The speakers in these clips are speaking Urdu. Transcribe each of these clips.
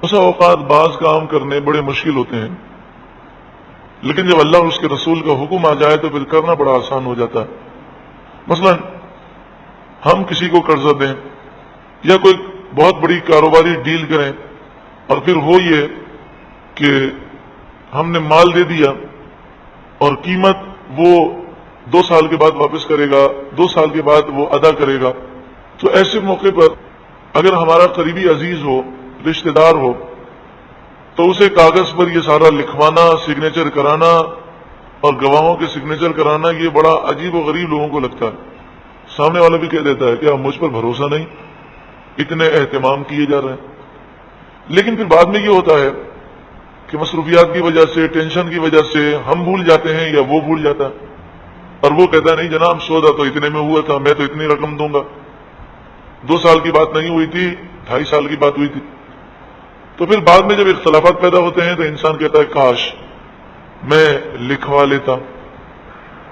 اس اوقات بعض کام کرنے بڑے مشکل ہوتے ہیں، لیکن جب اللہ اور اس کے رسول کا حکم آ جائے تو پھر کرنا بڑا آسان ہو جاتا ہے۔ مثلا ہم کسی کو قرضہ دیں یا کوئی بہت بڑی کاروباری ڈیل کریں، اور پھر ہو یہ کہ ہم نے مال دے دیا اور قیمت وہ 2 سال کے بعد واپس کرے گا، 2 سال کے بعد وہ ادا کرے گا، تو ایسے موقع پر اگر ہمارا قریبی عزیز ہو، رشتہ دار ہو، تو اسے کاغذ پر یہ سارا لکھوانا، سگنیچر کرانا اور گواہوں کے سگنیچر کرانا، یہ بڑا عجیب و غریب لوگوں کو لگتا ہے۔ سامنے والا بھی کہہ دیتا ہے کہ اب مجھ پر بھروسہ نہیں، اتنے اہتمام کیے جا رہے ہیں۔ لیکن پھر بعد میں یہ ہوتا ہے کہ مصروفیات کی وجہ سے، ٹینشن کی وجہ سے ہم بھول جاتے ہیں یا وہ بھول جاتا ہے، اور وہ کہتا ہے نہیں جناب سودا تو اتنے میں ہوا تھا، میں تو اتنی رقم دوں گا، 2 سال کی بات نہیں ہوئی تھی، 2.5 سال کی بات ہوئی تھی۔ تو پھر بعد میں جب اختلافات پیدا ہوتے ہیں تو انسان کہتا ہے کاش میں لکھوا لیتا۔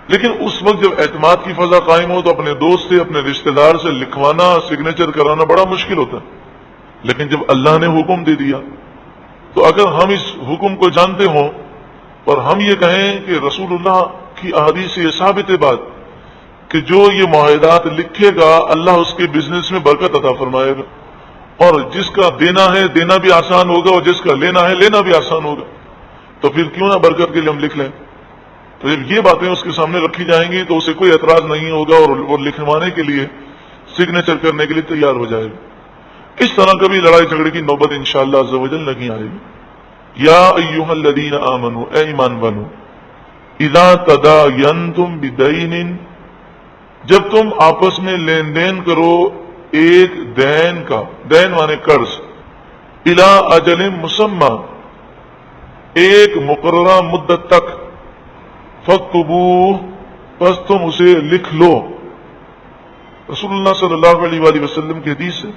لیکن اس وقت جب اعتماد کی فضا قائم ہو تو اپنے دوست سے، اپنے رشتہ دار سے لکھوانا، سگنیچر کرانا بڑا مشکل ہوتا ہے۔ لیکن جب اللہ نے حکم دے دیا تو اگر ہم اس حکم کو جانتے ہوں اور ہم یہ کہیں کہ رسول اللہ کی احادیث سے یہ ثابت ہے بات کہ جو یہ معاہدات لکھے گا اللہ اس کے بزنس میں برکت عطا فرمائے گا، اور جس کا دینا ہے دینا بھی آسان ہوگا اور جس کا لینا ہے لینا بھی آسان ہوگا، تو پھر کیوں نہ برکت کے لیے ہم لکھ لیں۔ تو جب یہ باتیں اس کے سامنے رکھی جائیں گی تو اسے کوئی اعتراض نہیں ہوگا اور وہ لکھوانے کے لیے، سگنیچر کرنے کے لیے تیار ہو جائے گا۔ اس طرح کبھی لڑائی جھگڑے کی نوبت انشاءاللہ عز و جل نہیں آئے گی۔ یا ایھا الذین آمنوا، اے ایمان والو، اذا تداینتم بدین، جب تم آپس میں لین دین کرو ایک دین کا، دین مانے قرض، الی اجل مسمی، ایک مقررہ مدت تک، فاکتبوہ، پس تم اسے لکھ لو۔ رسول اللہ صلی اللہ علیہ وآلہ وسلم کی حدیث ہے،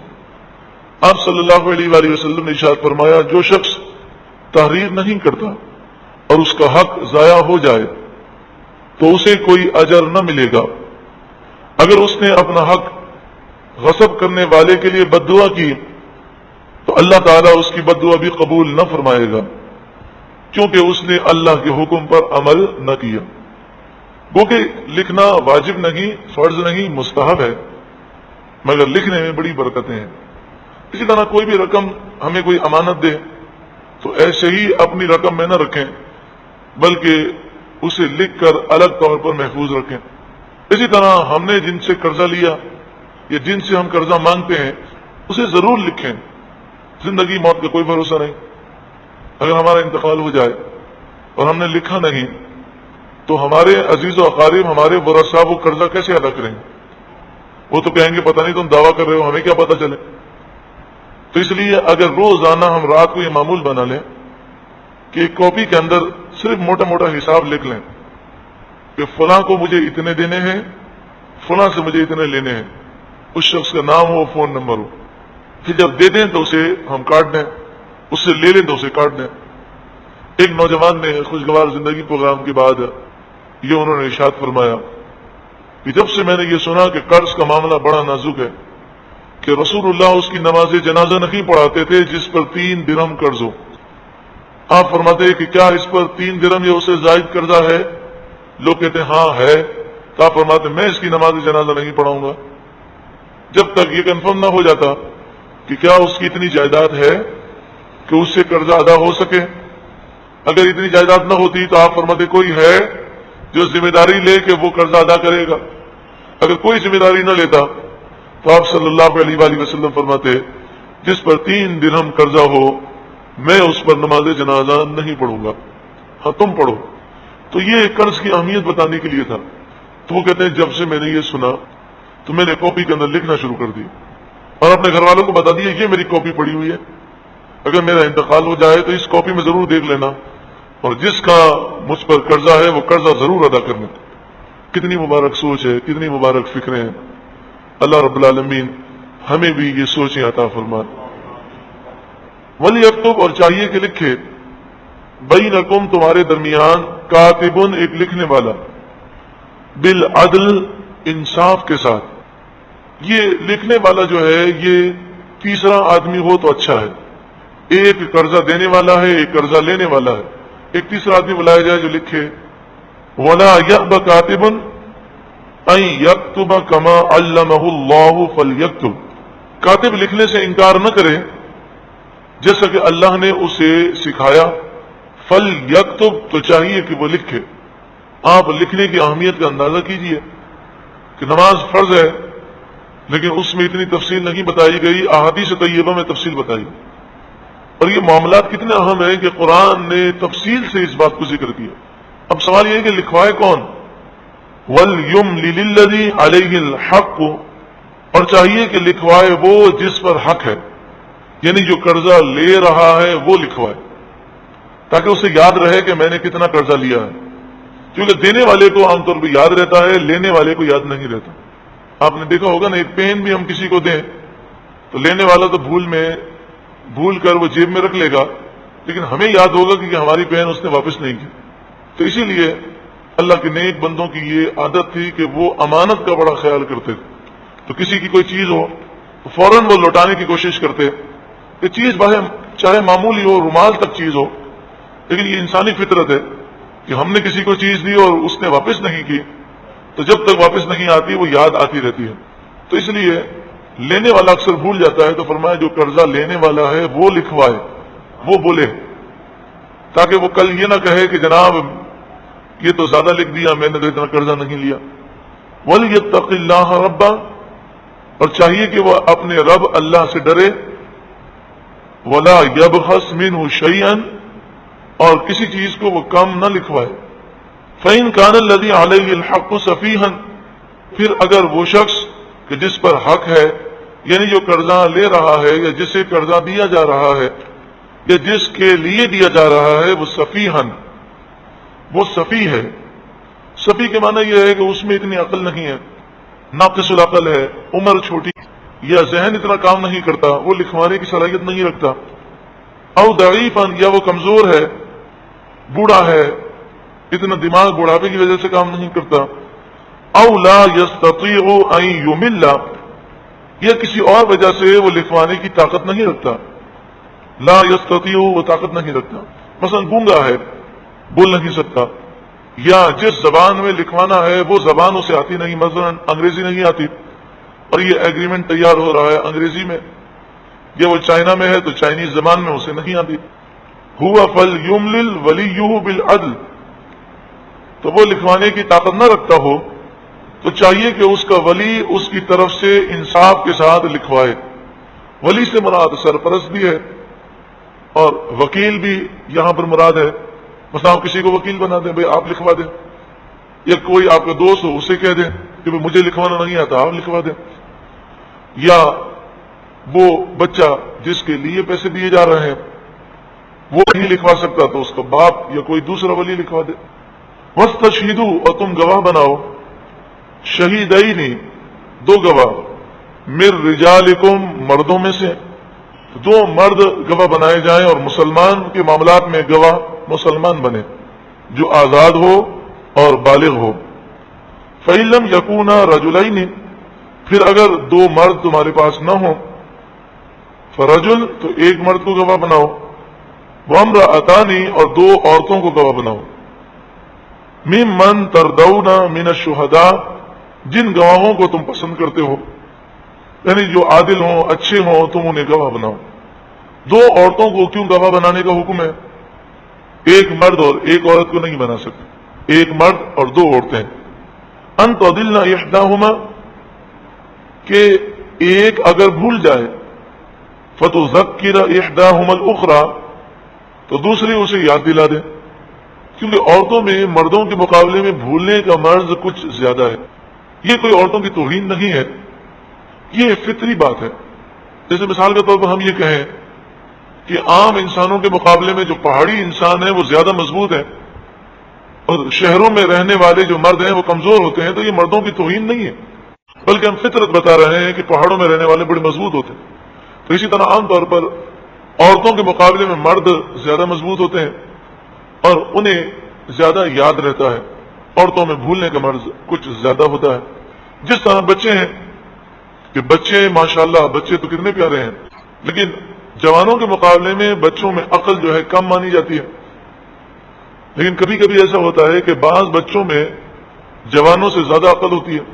آپ صلی اللہ علیہ وآلہ وسلم نے ارشاد فرمایا جو شخص تحریر نہیں کرتا اور اس کا حق ضائع ہو جائے تو اسے کوئی اجر نہ ملے گا۔ اگر اس نے اپنا حق غصب کرنے والے کے لیے بد دعا کی تو اللہ تعالیٰ اس کی بد دعا بھی قبول نہ فرمائے گا، کیونکہ اس نے اللہ کے حکم پر عمل نہ کیا۔ گو کہ لکھنا واجب نہیں، فرض نہیں، مستحب ہے، مگر لکھنے میں بڑی برکتیں ہیں۔ اسی طرح کوئی بھی رقم ہمیں کوئی امانت دے تو ایسے ہی اپنی رقم میں نہ رکھیں، بلکہ اسے لکھ کر الگ طور پر محفوظ رکھیں۔ اسی طرح ہم نے جن سے قرضہ لیا یا جن سے ہم قرضہ مانگتے ہیں اسے ضرور لکھیں۔ زندگی موت کا کوئی بھروسہ نہیں، اگر ہمارا انتقال ہو جائے اور ہم نے لکھا نہیں تو ہمارے عزیز و اقارب، ہمارے ورثاء وہ قرضہ کیسے ادا کریں گے؟ وہ تو کہیں گے پتہ نہیں تم دعویٰ کر رہے ہو، ہمیں کیا پتہ چلے۔ تو اس لیے اگر روزانہ ہم رات کو یہ معمول بنا لیں کہ ایک کاپی کے اندر صرف موٹا موٹا حساب لکھ لیں کہ فلاں کو مجھے اتنے دینے ہیں، فلاں سے مجھے اتنے لینے ہیں، اس شخص کا نام ہو، فون نمبر ہو، پھر جب دے دیں تو اسے ہم کاٹ دیں، اس سے لے لیں تو اسے کاٹ دیں۔ ایک نوجوان نے خوشگوار زندگی پروگرام کے بعد یہ انہوں نے ارشاد فرمایا کہ جب سے میں نے یہ سنا کہ قرض کا معاملہ بڑا نازک ہے، کہ رسول اللہ اس کی نماز جنازہ نہیں پڑھاتے تھے جس پر 3 درہم قرض ہو۔ آپ فرماتے ہیں کہ کیا اس پر 3 درہم یا اسے زائد قرضہ ہے؟ لوگ کہتے ہیں ہاں ہے، تو آپ فرماتے ہیں میں اس کی نماز جنازہ نہیں پڑھاؤں گا جب تک یہ کنفرم نہ ہو جاتا کہ کیا اس کی اتنی جائیداد ہے کہ اس سے قرضہ ادا ہو سکے۔ اگر اتنی جائیداد نہ ہوتی تو آپ فرماتے کوئی ہے جو ذمہ داری لے کہ وہ قرضہ ادا کرے گا۔ اگر کوئی ذمہ داری نہ لیتا تو آپ صلی اللہ علیہ وآلہ وسلم فرماتے جس پر 3 درہم قرضہ ہو میں اس پر نماز جنازہ نہیں پڑھوں گا، ہاں تم پڑھو۔ تو یہ قرض کی اہمیت بتانے کے لیے تھا۔ تو وہ کہتے ہیں جب سے میں نے یہ سنا تو میں نے کاپی کے اندر لکھنا شروع کر دی اور اپنے گھر والوں کو بتا دیا یہ میری کاپی پڑی ہوئی ہے، اگر میرا انتقال ہو جائے تو اس کاپی میں ضرور دیکھ لینا، اور جس کا مجھ پر قرضہ ہے وہ قرضہ ضرور ادا کرنا۔ کتنی مبارک سوچ ہے، کتنی مبارک فکریں ہیں۔ اللہ رب العالمین ہمیں بھی یہ سوچیں عطا فرمائے۔ وَلْيَكْتُبْ، اور چاہیے کہ لکھے، بَيْنَكُمْ، تمہارے درمیان، کاتبٌ، ایک لکھنے والا، بالعدل، انصاف کے ساتھ۔ یہ لکھنے والا جو ہے یہ تیسرا آدمی ہو تو اچھا ہے، ایک قرضہ دینے والا ہے، ایک قرضہ لینے والا ہے. ایک تیسرا آدمی بلایا جائے جو لکھے. وَلَا يَأْبَ كَاتِبٌ أَن يَكْتُبَ كَمَا عَلَّمَهُ اللَّهُ فَلْيَكْتُبْ. کاتب لکھنے سے انکار نہ کرے جیسا کہ اللہ نے اسے سکھایا. فَلْيَكْتُبْ تو چاہیے کہ وہ لکھے. آپ لکھنے کی اہمیت کا اندازہ کیجئے کہ نماز فرض ہے لیکن اس میں اتنی تفصیل نہیں بتائی گئی، احادیث طیبہ میں تفصیل بتائی. اور یہ معاملات کتنے اہم ہیں کہ قرآن نے تفصیل سے اس بات کو ذکر کیا. اب سوال یہ ہے کہ لکھوائے کون؟ وَلْيُمْلِلِ الَّذِي عَلَيْهِ الْحَقُّ، اور چاہیے کہ لکھوائے وہ جس پر حق ہے، یعنی جو قرضہ لے رہا ہے وہ لکھوائے تاکہ اسے یاد رہے کہ میں نے کتنا قرضہ لیا ہے. کیونکہ دینے والے کو عام طور پہ یاد رہتا ہے، لینے والے کو یاد نہیں رہتا. آپ نے دیکھا ہوگا نا، ایک پین بھی ہم کسی کو دیں تو لینے والا تو بھول کر وہ جیب میں رکھ لے گا، لیکن ہمیں یاد ہوگا کہ ہماری پین اس نے واپس نہیں کی. تو اسی لیے اللہ کے نیک بندوں کی یہ عادت تھی کہ وہ امانت کا بڑا خیال کرتے تھے. تو کسی کی کوئی چیز ہو تو فوراً وہ لوٹانے کی کوشش کرتے. یہ چیز چاہے معمولی ہو، رومال تک چیز ہو، لیکن یہ انسانی فطرت ہے کہ ہم نے کسی کو چیز دی اور اس نے واپس نہیں کی تو جب تک واپس نہیں آتی وہ یاد آتی رہتی ہے. تو اس لیے لینے والا اکثر بھول جاتا ہے، تو فرمایا جو قرضہ لینے والا ہے وہ لکھوائے، وہ بولے، تاکہ وہ کل یہ نہ کہے کہ جناب یہ تو زیادہ لکھ دیا، میں نے تو اتنا قرضہ نہیں لیا. وَلْيَتَّقِ اللَّهَ رَبَّهُ، اور چاہیے کہ وہ اپنے رب اللہ سے ڈرے. وَلَا يَبْخَسْ مِنْهُ شَيْئًا، اور کسی چیز کو وہ کم نہ لکھوائے. فَإِنْ كَانَ الَّذِي عَلَيْهِ الْحَقُّ سَفِيهًا، پھر اگر وہ شخص کہ جس پر حق ہے، یعنی جو قرضہ لے رہا ہے یا جسے قرضہ دیا جا رہا ہے یا جس کے لیے دیا جا رہا ہے، وہ سفیہن، وہ سفی ہے. سفی کے معنی یہ ہے کہ اس میں اتنی عقل نہیں ہے، ناقص العقل ہے، عمر چھوٹی یا ذہن اتنا کام نہیں کرتا، وہ لکھوانے کی صلاحیت نہیں رکھتا. او ضعیفن، یا وہ کمزور ہے، بوڑھا ہے، اتنا دماغ بڑھاپے کی وجہ سے کام نہیں کرتا. او لا یستطیع ان یمل، یا کسی اور وجہ سے وہ لکھوانے کی طاقت نہیں رکھتا. لا یستطیع، وہ طاقت نہیں رکھتا، مثلا گونگا ہے، بول نہیں سکتا، یا جس زبان میں لکھوانا ہے وہ زبان اسے آتی نہیں، مثلا انگریزی نہیں آتی اور یہ ایگریمنٹ تیار ہو رہا ہے انگریزی میں، یا وہ چائنا میں ہے تو چائنیز زبان میں اسے نہیں آتی. ہوا فلیملل ولیہ بالعدل، تو وہ لکھوانے کی طاقت نہ رکھتا ہو تو چاہیے کہ اس کا ولی اس کی طرف سے انصاف کے ساتھ لکھوائے. ولی سے مراد سرپرست بھی ہے اور وکیل بھی یہاں پر مراد ہے. مثلا آپ کسی کو وکیل بنا دیں، بھائی آپ لکھوا دیں، یا کوئی آپ کا دوست ہو اسے کہہ دیں کہ بھائی مجھے لکھوانا نہیں آتا، آپ لکھوا دیں. یا وہ بچہ جس کے لیے پیسے دیے جا رہے ہیں وہ نہیں لکھوا سکتا تو اس کا باپ یا کوئی دوسرا ولی لکھوا دے. وَاسْتَشْهِدُوا، اور تم گواہ بناؤ، شہیدین، دو گواہ، مِن رِجَالِكُمْ، مردوں میں سے، دو مرد گواہ بنائے جائیں، اور مسلمان کے معاملات میں گواہ مسلمان بنے جو آزاد ہو اور بالغ ہو. فَإِن لَّمْ يَكُونَا رَجُلَيْنِ، پھر اگر دو مرد تمہارے پاس نہ ہوں، فرجل، تو ایک مرد کو گواہ بناؤ، وامرأتان، اور دو عورتوں کو گواہ بناؤ، ممن تردون من الشہداء، جن گواہوں کو تم پسند کرتے ہو، یعنی جو عادل ہوں، اچھے ہوں، تم انہیں گواہ بناؤ. دو عورتوں کو کیوں گواہ بنانے کا حکم ہے؟ ایک مرد اور ایک عورت کو نہیں بنا سکتے، ایک مرد اور دو عورتیں. ان تضل احداہما، کہ ایک اگر بھول جائے، فتذکر احداہما الاخری، تو دوسری اسے یاد دلا دے. کیونکہ عورتوں میں مردوں کے مقابلے میں بھولنے کا مرض کچھ زیادہ ہے. یہ کوئی عورتوں کی توہین نہیں ہے، یہ فطری بات ہے. جیسے مثال کے طور پر ہم یہ کہیں کہ عام انسانوں کے مقابلے میں جو پہاڑی انسان ہے وہ زیادہ مضبوط ہے اور شہروں میں رہنے والے جو مرد ہیں وہ کمزور ہوتے ہیں، تو یہ مردوں کی توہین نہیں ہے، بلکہ ہم فطرت بتا رہے ہیں کہ پہاڑوں میں رہنے والے بڑے مضبوط ہوتے ہیں. تو اسی طرح عام طور پر عورتوں کے مقابلے میں مرد زیادہ مضبوط ہوتے ہیں اور انہیں زیادہ یاد رہتا ہے. عورتوں میں بھولنے کا مرض کچھ زیادہ ہوتا ہے. جس طرح بچے ہیں کہ بچے ماشاءاللہ بچے تو کتنے پیارے ہیں، لیکن جوانوں کے مقابلے میں بچوں میں عقل جو ہے کم مانی جاتی ہے، لیکن کبھی کبھی ایسا ہوتا ہے کہ بعض بچوں میں جوانوں سے زیادہ عقل ہوتی ہے،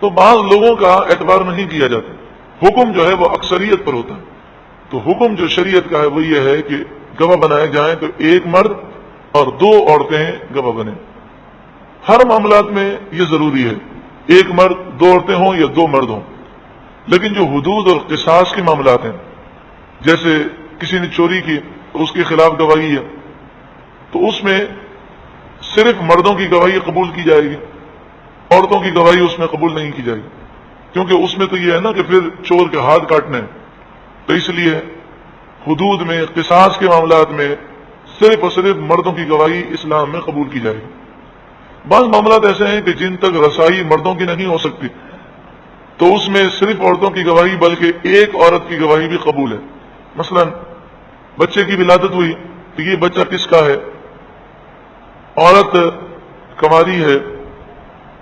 تو بعض لوگوں کا اعتبار نہیں کیا جاتا، حکم جو ہے وہ اکثریت پر ہوتا ہے۔ تو حکم جو شریعت کا ہے وہ یہ ہے کہ گواہ بنائے جائیں تو ایک مرد اور 2 عورتیں گواہ بنیں۔ ہر معاملات میں یہ ضروری ہے، ایک مرد 2 عورتیں ہوں یا 2 مرد ہوں، لیکن جو حدود اور قصاص کے معاملات ہیں، جیسے کسی نے چوری کی تو اس کے خلاف گواہی ہے، تو اس میں صرف مردوں کی گواہی قبول کی جائے گی، عورتوں کی گواہی اس میں قبول نہیں کی جائے گی، کیونکہ اس میں تو یہ ہے نا کہ پھر چور کے ہاتھ کاٹنے ہیں۔ تو اس لیے حدود میں، قصاص کے معاملات میں صرف اور صرف مردوں کی گواہی اسلام میں قبول کی جائے گی۔ بعض معاملات ایسے ہیں کہ جن تک رسائی مردوں کی نہیں ہو سکتی، تو اس میں صرف عورتوں کی گواہی بلکہ ایک عورت کی گواہی بھی قبول ہے۔ مثلا بچے کی ولادت ہوئی تو یہ بچہ کس کا ہے، عورت کنواری ہے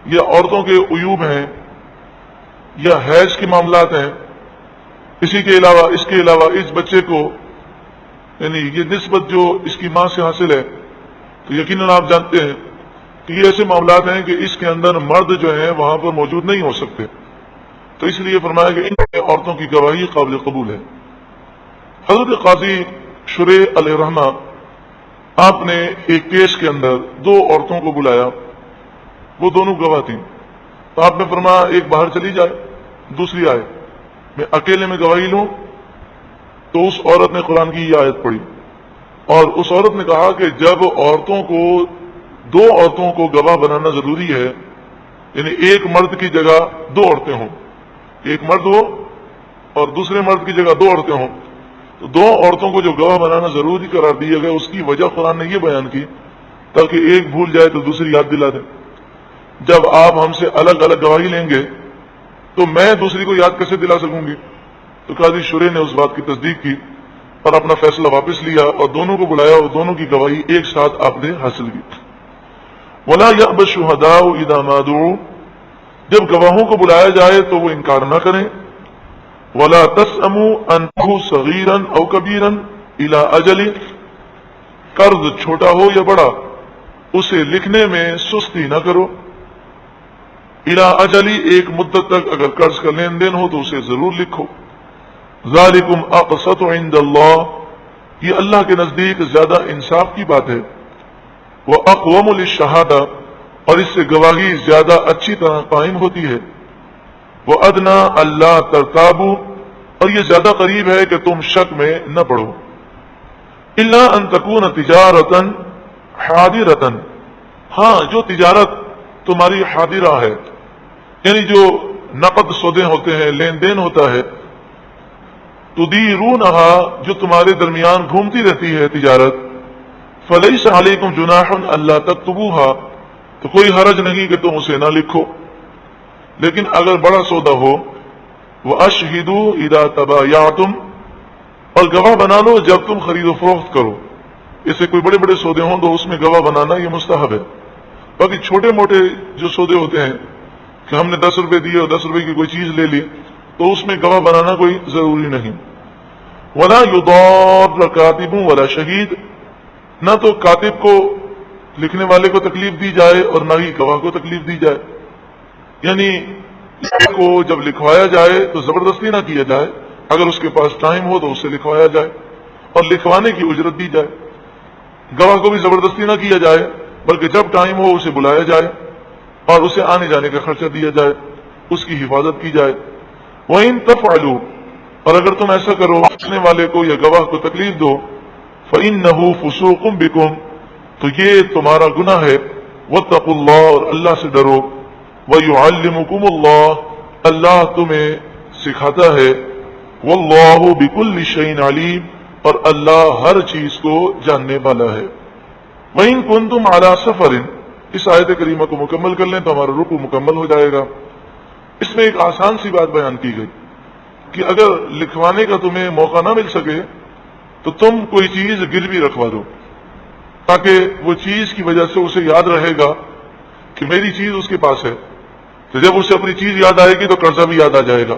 یا عورتوں کے عیوب ہیں یا حیض کے معاملات ہیں، اس کے علاوہ اس بچے کو یعنی یہ نسبت جو اس کی ماں سے حاصل ہے، تو یقیناً آپ جانتے ہیں کہ یہ ایسے معاملات ہیں کہ اس کے اندر مرد جو ہیں وہاں پر موجود نہیں ہو سکتے، تو اس لیے فرمایا کہ ان عورتوں کی گواہی قابل قبول ہے۔ حضرت قاضی شریح علیہ الرحمہ آپ نے ایک کیس کے اندر 2 عورتوں کو بلایا، وہ دونوں گواہ تھیں، تو آپ نے فرمایا ایک باہر چلی جائے، دوسری آئے، میں اکیلے میں گواہی لوں۔ تو اس عورت نے قرآن کی یہ آیت پڑھی، اور اس عورت نے کہا کہ جب 2 عورتوں کو گواہ بنانا ضروری ہے، یعنی ایک مرد کی جگہ 2 عورتیں ہوں، ایک مرد ہو اور دوسرے مرد کی جگہ 2 عورتیں ہوں، تو 2 عورتوں کو جو گواہ بنانا ضروری قرار دیا گیا، اس کی وجہ قرآن نے یہ بیان کی تاکہ ایک بھول جائے تو دوسری یاد دلا دے۔ جب آپ ہم سے الگ الگ گواہی لیں گے تو میں دوسری کو یاد کیسے دلا سکوں گی؟ تو قاضی شریح نے اس بات کی تصدیق کی اور اپنا فیصلہ واپس لیا اور دونوں کو بلایا اور دونوں کی گواہی ایک ساتھ آپ نے حاصل کی۔ وَلَا يَأْبَ الشُّهَدَاءُ إِذَا مَا دُعُوا، جب گواہوں کو بلایا جائے تو وہ انکار نہ کریں۔ وَلَا تَسْأَمُوا أَن تَكْتُبُوا صَغِيرًا أَوْ كَبِيرًا إِلَىٰ أَجَلٍ، قرض چھوٹا ہو یا بڑا اسے لکھنے میں سستی نہ کرو۔ اِلَىٰ أَجَلٍ، ایک مدت تک اگر قرض کا لین دین ہو تو اسے ضرور لکھو۔ ذَلِكُمْ أَقْسَطُ عِندَ اللَّهِ، یہ اللہ کے نزدیک زیادہ انصاف کی بات ہے۔ وَأَقْوَمُ لِلشَّهَادَةِ، اور اس سے گواہی زیادہ اچھی طرح قائم ہوتی ہے۔ وَأَدْنَىٰ أَلَّا تَرْتَابُوا، اور یہ زیادہ قریب ہے کہ تم شک میں نہ پڑو۔ إِلَّا أَن تَكُونَ تِجَارَةً حَاضِرَةً، ہاں جو تجارت تمہاری حاضرہ ہے، یعنی جو نقد سودے ہوتے ہیں، لین دین ہوتا ہے، تُدِيرُونَهَا، جو تمہارے درمیان گھومتی رہتی ہے تجارت، فَلَيْسَ عَلَيْكُمْ جُنَاحٌ أَلَّا تَكْتُبُوهَا، تو کوئی حرج نہیں کہ تم اسے نہ لکھو۔ لیکن اگر بڑا سودا ہو، وَأَشْهِدُوا إِذَا تَبَايَعْتُمْ، اور گواہ بنا لو جب تم خرید و فروخت کرو۔ اس سے کوئی بڑے بڑے سودے ہوں تو اس میں گواہ بنانا یہ مستحب ہے۔ باقی چھوٹے موٹے جو سودے ہوتے ہیں کہ ہم نے 10 روپے دیے اور 10 روپے کی کوئی چیز لے لی، تو اس میں گواہ بنانا کوئی ضروری نہیں۔ وَلَا يُضَارَّ كَاتِبٌ وَلَا شَهِيدٌ، نہ تو کاتب کو، لکھنے والے کو تکلیف دی جائے اور نہ ہی گواہ کو تکلیف دی جائے، یعنی اس کو جب لکھوایا جائے تو زبردستی نہ کیا جائے، اگر اس کے پاس ٹائم ہو تو اس سے لکھوایا جائے اور لکھوانے کی اجرت دی جائے۔ گواہ کو بھی زبردستی نہ کیا جائے بلکہ جب ٹائم ہو اسے بلایا جائے اور اسے آنے جانے کا خرچہ دیا جائے، اس کی حفاظت کی جائے۔ وَإِن تَفْعَلُوا، اور اگر تم ایسا کرو، لکھنے والے کو یا گواہ کو تکلیف دو، فَإِنَّهُ فُسُوقٌ بِكُمْ، تو یہ تمہارا گناہ ہے۔ وَاتَّقُوا اللَّهَ، اور اللہ سے ڈرو۔ وَيُعَلِّمُكُمُ اللَّهُ، اللہ تمہیں سکھاتا ہے۔ وَاللَّهُ بِكُلِّ شَيْءٍ عَلِيمٌ، اور اللہ ہر چیز کو جاننے والا ہے۔ وَإِن كُنتُمْ عَلَى سَفَرٍ، اس آیت کریمہ کو مکمل کر لیں تو ہمارا رکوع مکمل ہو جائے گا۔ اس میں ایک آسان سی بات بیان کی گئی کہ اگر لکھوانے کا تمہیں موقع نہ مل سکے تو تم کوئی چیز گروی رکھوا دو، تاکہ وہ چیز کی وجہ سے اسے یاد رہے گا کہ میری چیز اس کے پاس ہے، تو جب اسے اپنی چیز یاد آئے گی تو قرضہ بھی یاد آ جائے گا۔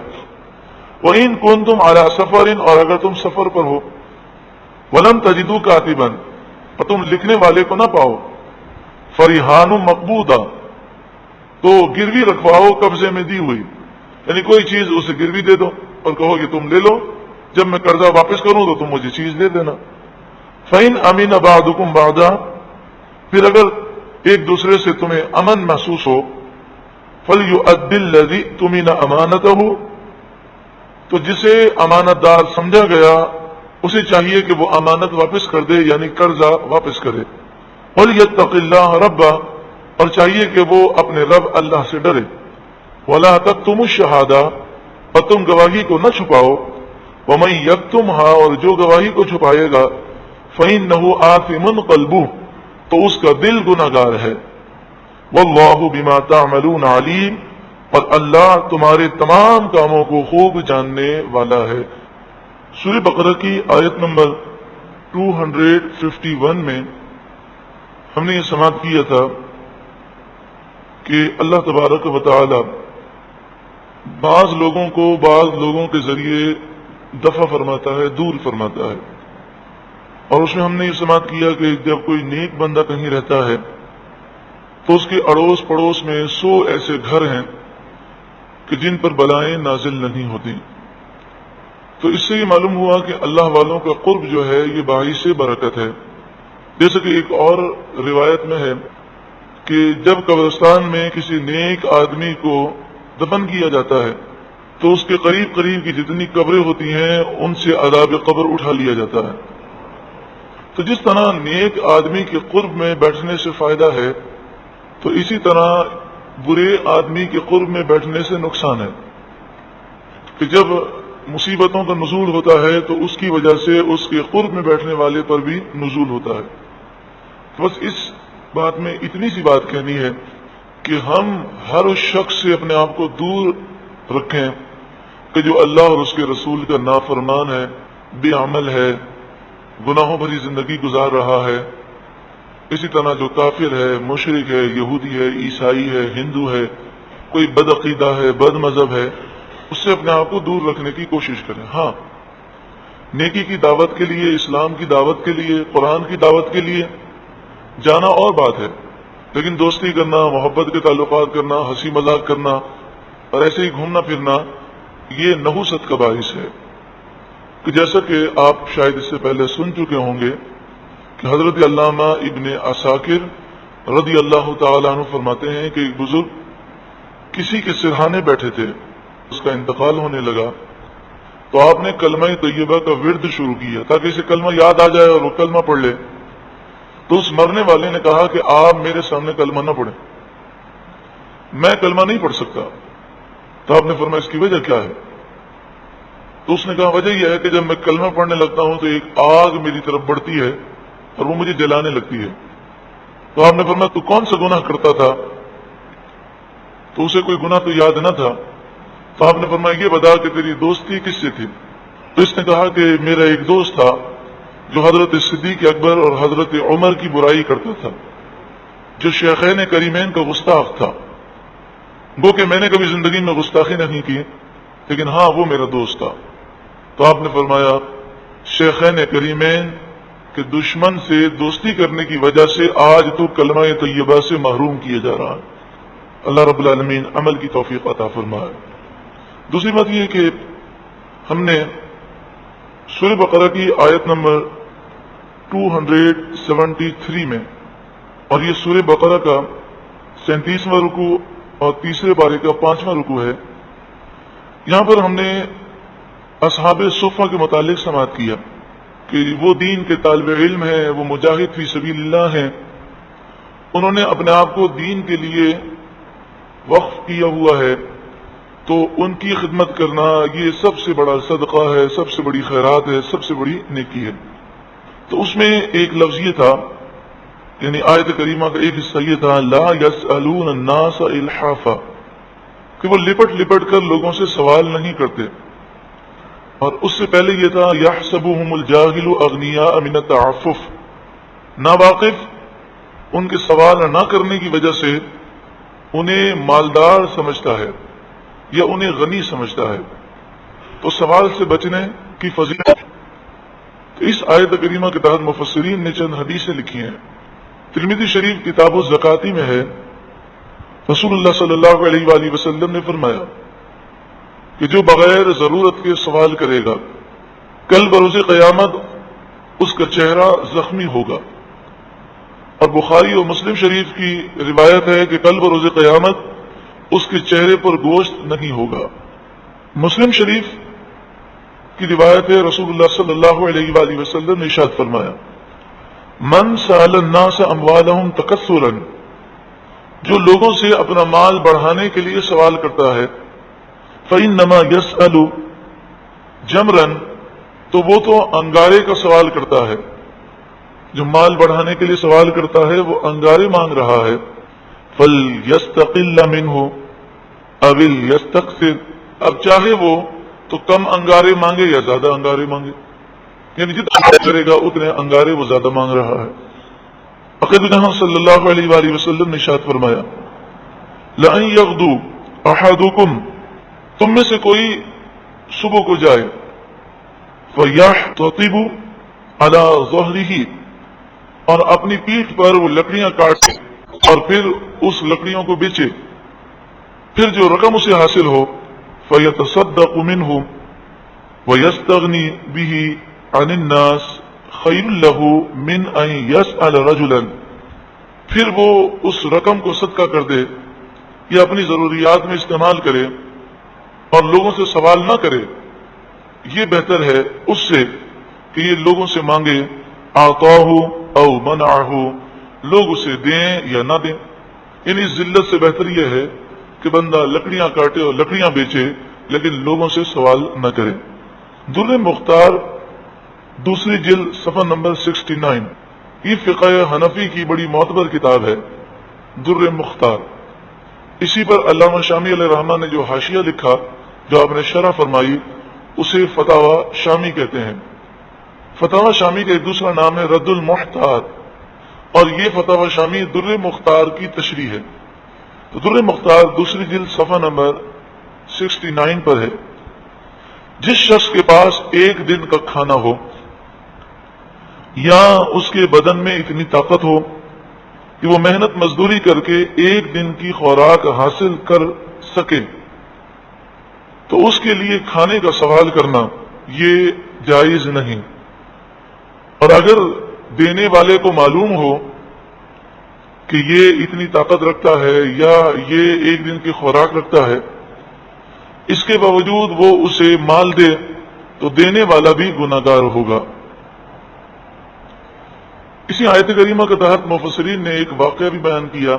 وَإِن كُنتُمْ عَلَى سَفَرٍ، اور اگر تم سفر پر ہو، وَلَمْ تَجِدُوا كَاتِبًا، اور تم لکھنے والے کو نہ پاؤ، فَرِحَانٌ مَقْبُوضَةٌ، تو گروی رکھواؤ قبضے میں دی ہوئی، یعنی کوئی چیز اسے گروی دے دو اور کہو کہ تم لے لو، جب میں قرضہ واپس کروں تو تم مجھے چیز دے دینا۔ فَإِنْ أَمِنَ بَعْضُكُمْ بَعْضًا، پھر اگر ایک دوسرے سے تمہیں امن محسوس ہو، فَلْيُؤَدِّ الَّذِي اؤْتُمِنَ أَمَانَتَهُ، تو جسے امانت دار سمجھا گیا اسے چاہیے کہ وہ امانت واپس کر دے، یعنی قرضہ واپس کرے۔ وَلْيَتَّقِ اللَّهَ رَبَّهُ، اور چاہیے کہ وہ اپنے رب اللہ سے ڈرے۔ وَلَا تَكْتُمُوا الشَّهَادَةَ، اور تم گواہی کو نہ چھپاؤ۔ وَمَن يَكْتُمْهَا، اور جو گواہی کو چھپائے گا، فَإِنَّهُ آثِمٌ قَلْبُهُ، تو اس کا دل گناہگار ہے۔ وَاللَّهُ بِمَا تَعْمَلُونَ عَلِيمٌ، اور اللہ تمہارے تمام کاموں کو خوب جاننے والا ہے۔ سورہ بقرہ کی آیت نمبر 251 میں ہم نے یہ سماعت کیا تھا کہ اللہ تبارک و تعالی بعض لوگوں کو بعض لوگوں کے ذریعے دفع فرماتا ہے، دور فرماتا ہے، اور اس میں ہم نے یہ سماعت کیا کہ جب کوئی نیک بندہ کہیں رہتا ہے تو اس کے اڑوس پڑوس میں 100 ایسے گھر ہیں کہ جن پر بلائیں نازل نہیں ہوتی۔ تو اس سے یہ معلوم ہوا کہ اللہ والوں کا قرب جو ہے یہ باعث برکت ہے۔ جیسے کہ ایک اور روایت میں ہے کہ جب قبرستان میں کسی نیک آدمی کو دفن کیا جاتا ہے تو اس کے قریب قریب کی جتنی قبریں ہوتی ہیں ان سے عذاب قبر اٹھا لیا جاتا ہے۔ تو جس طرح نیک آدمی کے قرب میں بیٹھنے سے فائدہ ہے، تو اسی طرح برے آدمی کے قرب میں بیٹھنے سے نقصان ہے کہ جب مصیبتوں کا نزول ہوتا ہے تو اس کی وجہ سے اس کے قرب میں بیٹھنے والے پر بھی نزول ہوتا ہے۔ بس اس بات میں اتنی سی بات کہنی ہے کہ ہم ہر اس شخص سے اپنے آپ کو دور رکھیں کہ جو اللہ اور اس کے رسول کا نافرمان ہے، بے عمل ہے، گناہوں بھری زندگی گزار رہا ہے۔ اسی طرح جو کافر ہے، مشرک ہے، یہودی ہے، عیسائی ہے، ہندو ہے، کوئی بدعقیدہ ہے، بد مذہب ہے، اس سے اپنے آپ کو دور رکھنے کی کوشش کریں۔ ہاں، نیکی کی دعوت کے لیے، اسلام کی دعوت کے لیے، قرآن کی دعوت کے لیے جانا اور بات ہے، لیکن دوستی کرنا، محبت کے تعلقات کرنا، ہنسی مذاق کرنا اور ایسے ہی گھومنا پھرنا، یہ نحوست کا باعث ہے۔ کہ جیسا کہ آپ شاید اس سے پہلے سن چکے ہوں گے کہ حضرت علامہ ابن عساکر رضی اللہ تعالی عنہ فرماتے ہیں کہ ایک بزرگ کسی کے سرہانے بیٹھے تھے، اس کا انتقال ہونے لگا تو آپ نے کلمہ طیبہ کا ورد شروع کیا تاکہ اسے کلمہ یاد آ جائے اور وہ کلمہ پڑھ لے۔ تو اس مرنے والے نے کہا کہ آپ میرے سامنے کلمہ نہ پڑھیں، میں کلمہ نہیں پڑھ سکتا۔ تو آپ نے فرمایا اس کی وجہ کیا ہے؟ تو اس نے کہا وجہ یہ ہے کہ جب میں کلمہ پڑھنے لگتا ہوں تو ایک آگ میری طرف بڑھتی ہے اور وہ مجھے جلانے لگتی ہے۔ تو آپ نے فرمایا تو کون سا گناہ کرتا تھا؟ تو اسے کوئی گناہ تو یاد نہ تھا۔ تو آپ نے فرمایا یہ بتا کہ تیری دوستی کس سے تھی؟ تو اس نے کہا کہ میرا ایک دوست تھا جو حضرت صدیق اکبر اور حضرت عمر کی برائی کرتا تھا، جو شیخین کریمین کا گستاخ تھا۔ گو کہ میں نے کبھی زندگی میں گستاخی نہیں کی، لیکن ہاں وہ میرا دوست تھا۔ تو آپ نے فرمایا شیخین کریمین کے دشمن سے دوستی کرنے کی وجہ سے آج تو کلمہ طیبہ سے محروم کیا جا رہا ہے۔ اللہ رب العالمین عمل کی توفیق عطا فرمائے۔ دوسری بات یہ کہ ہم نے سورہ بقرہ کی آیت نمبر 273 میں، اور یہ سورہ بقرہ کا 37واں رکوع اور تیسرے پارے کا 5واں رکوع ہے، یہاں پر ہم نے اصحاب صفہ کے متعلق سماعت کیا کہ وہ دین کے طالب علم ہیں، وہ مجاہد فی سبیل اللہ ہیں، انہوں نے اپنے آپ کو دین کے لیے وقف کیا ہوا ہے، تو ان کی خدمت کرنا یہ سب سے بڑا صدقہ ہے، سب سے بڑی خیرات ہے، سب سے بڑی نیکی ہے۔ تو اس میں ایک لفظ یہ تھا، یعنی آیت کریمہ کا ایک حصہ یہ تھا لا یسألون الناس الحافا، کہ وہ لپٹ لپٹ کر لوگوں سے سوال نہیں کرتے، اور اس سے پہلے یہ تھا یحسبهم الجاہل اغنیاء من التعفف، ناواقف ان کے سوال نہ کرنے کی وجہ سے انہیں مالدار سمجھتا ہے یا انہیں غنی سمجھتا ہے۔ تو سوال سے بچنے کی فضیلت. تو اس آیت کریمہ کے تحت مفسرین نے چند حدیثیں لکھی ہیں. ترمذی شریف کتاب الزکاتی میں ہے، رسول اللہ صلی اللہ علیہ وآلہ وسلم نے فرمایا کہ جو بغیر ضرورت کے سوال کرے گا کل بروز قیامت اس کا چہرہ زخمی ہوگا. اور بخاری اور مسلم شریف کی روایت ہے کہ کل بروز قیامت اس کے چہرے پر گوشت نہیں ہوگا. مسلم شریف کی روایت ہے، رسول اللہ صلی اللہ علیہ وآلہ وسلم نے ارشاد فرمایا من سأل الناس اموالهم تکثرا، جو لوگوں سے اپنا مال بڑھانے کے لیے سوال کرتا ہے، فإنما يسأل جمرا، تو وہ تو انگارے کا سوال کرتا ہے. جو مال بڑھانے کے لیے سوال کرتا ہے وہ انگارے مانگ رہا ہے. فَلْيَسْتَقِلَّ مِنْهُ أَوْ لْيَسْتَكْثِرْ، اب چاہے وہ تو کم انگارے مانگے یا زیادہ انگارے مانگے، یعنی جتنا کرے گا اتنے انگارے وہ زیادہ مانگ رہا ہے. عقید جہاں صلی اللہ علیہ وآلہ وسلم نے ارشاد فرمایا لَأَن يَغْدُو أَحَدُكُمْ، تم میں سے کوئی صبح کو جائے فَيَحْتَطِبُ عَلَى ظَهْرِهِ، اور اپنی پیٹھ پر وہ لکڑیاں کاٹے اور پھر اس لکڑیوں کو بیچے، پھر جو رقم اسے حاصل ہو فَيَتَصَدَّقُ مِنْهُ وَيَسْتَغْنِي بِهِ عَنِ النَّاسِ خَيْرٌ لَهُ مِنْ أَنْ يَسْأَلَ رَجُلًا، پھر وہ اس رقم کو صدقہ کر دے یا اپنی ضروریات میں استعمال کرے اور لوگوں سے سوال نہ کرے. یہ بہتر ہے اس سے کہ یہ لوگوں سے مانگے، آتاہ او منعہ، لوگ اسے دیں یا نہ دیں. یعنی اس ذلت سے بہتر یہ ہے کہ بندہ لکڑیاں کاٹے اور لکڑیاں بیچے لیکن لوگوں سے سوال نہ کرے. در مختار دوسری جلد صفحہ نمبر 69، یہ فقہ حنفی کی بڑی معتبر کتاب ہے در مختار. اسی پر علامہ شامی علیہ الرحمٰن نے جو حاشیہ لکھا، جو آپ نے شرح فرمائی، اسے فتاوی شامی کہتے ہیں. فتاوی شامی کا ایک دوسرا نام ہے رد المحتار، اور یہ فتاوی شامی در مختار کی تشریح ہے. تو در مختار دوسری جلد صفحہ نمبر 69 پر ہے، جس شخص کے پاس ایک دن کا کھانا ہو یا اس کے بدن میں اتنی طاقت ہو کہ وہ محنت مزدوری کر کے ایک دن کی خوراک حاصل کر سکے، تو اس کے لیے کھانے کا سوال کرنا یہ جائز نہیں. اور اگر دینے والے کو معلوم ہو کہ یہ اتنی طاقت رکھتا ہے یا یہ ایک دن کی خوراک رکھتا ہے، اس کے باوجود وہ اسے مال دے تو دینے والا بھی گناہگار ہوگا. اسی آیت کریمہ کے تحت مفسرین نے ایک واقعہ بھی بیان کیا،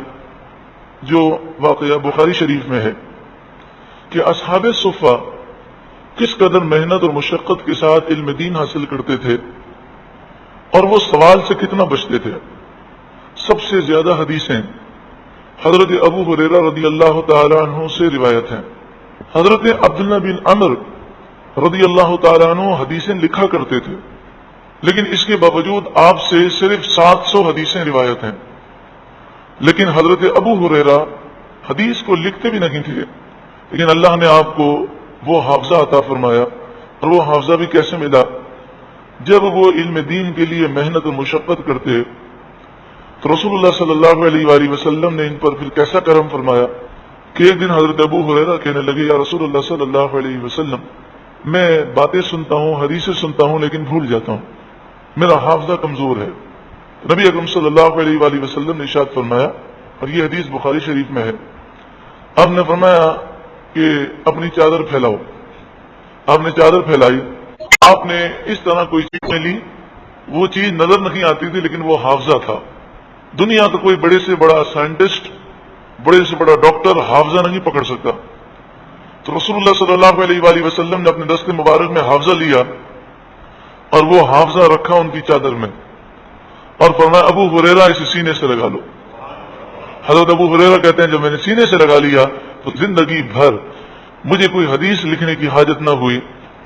جو واقعہ بخاری شریف میں ہے کہ اصحاب صفہ کس قدر محنت اور مشقت کے ساتھ علم دین حاصل کرتے تھے اور وہ سوال سے کتنا بچتے تھے. سب سے زیادہ حدیثیں حضرت ابو ہریرہ رضی اللہ تعالی عنہ سے روایت ہیں. حضرت عبداللہ بن عمر رضی اللہ تعالی عنہ حدیثیں لکھا کرتے تھے، لیکن اس کے باوجود آپ سے صرف 700 حدیثیں روایت ہیں. لیکن حضرت ابو ہریرہ حدیث کو لکھتے بھی نہیں تھے، لیکن اللہ نے آپ کو وہ حافظہ عطا فرمایا. اور وہ حافظہ بھی کیسے ملا؟ جب وہ علم دین کے لیے محنت و مشقت کرتے تو رسول اللہ صلی اللہ علیہ وآلہ وسلم نے ان پر پھر کیسا کرم فرمایا کہ ایک دن حضرت ابو ہریرہ کہنے لگے، یا رسول اللہ صلی اللہ علیہ وسلم، میں باتیں سنتا ہوں، حدیثیں سنتا ہوں، لیکن بھول جاتا ہوں، میرا حافظہ کمزور ہے. نبی اکرم صلی اللہ علیہ وآلہ وسلم نے ارشاد فرمایا، اور یہ حدیث بخاری شریف میں ہے، آپ نے فرمایا کہ اپنی چادر پھیلاؤ. آپ نے چادر پھیلائی، آپ نے اس طرح کوئی چیز لی، وہ چیز نظر نہیں آتی تھی لیکن وہ حافظہ تھا. دنیا کا کوئی بڑے سے بڑا سائنٹسٹ، بڑے سے بڑا ڈاکٹر حافظہ نہیں پکڑ سکتا. تو رسول اللہ صلی اللہ علیہ وآلہ وسلم نے اپنے دست مبارک میں حافظہ لیا اور وہ حافظہ رکھا ان کی چادر میں، اور فرمایا ابو ہریرہ اسے سینے سے لگا لو. حضرت ابو ہریرہ کہتے ہیں جب میں نے سینے سے لگا لیا تو زندگی بھر مجھے کوئی حدیث لکھنے کی حاجت نہ ہوئی.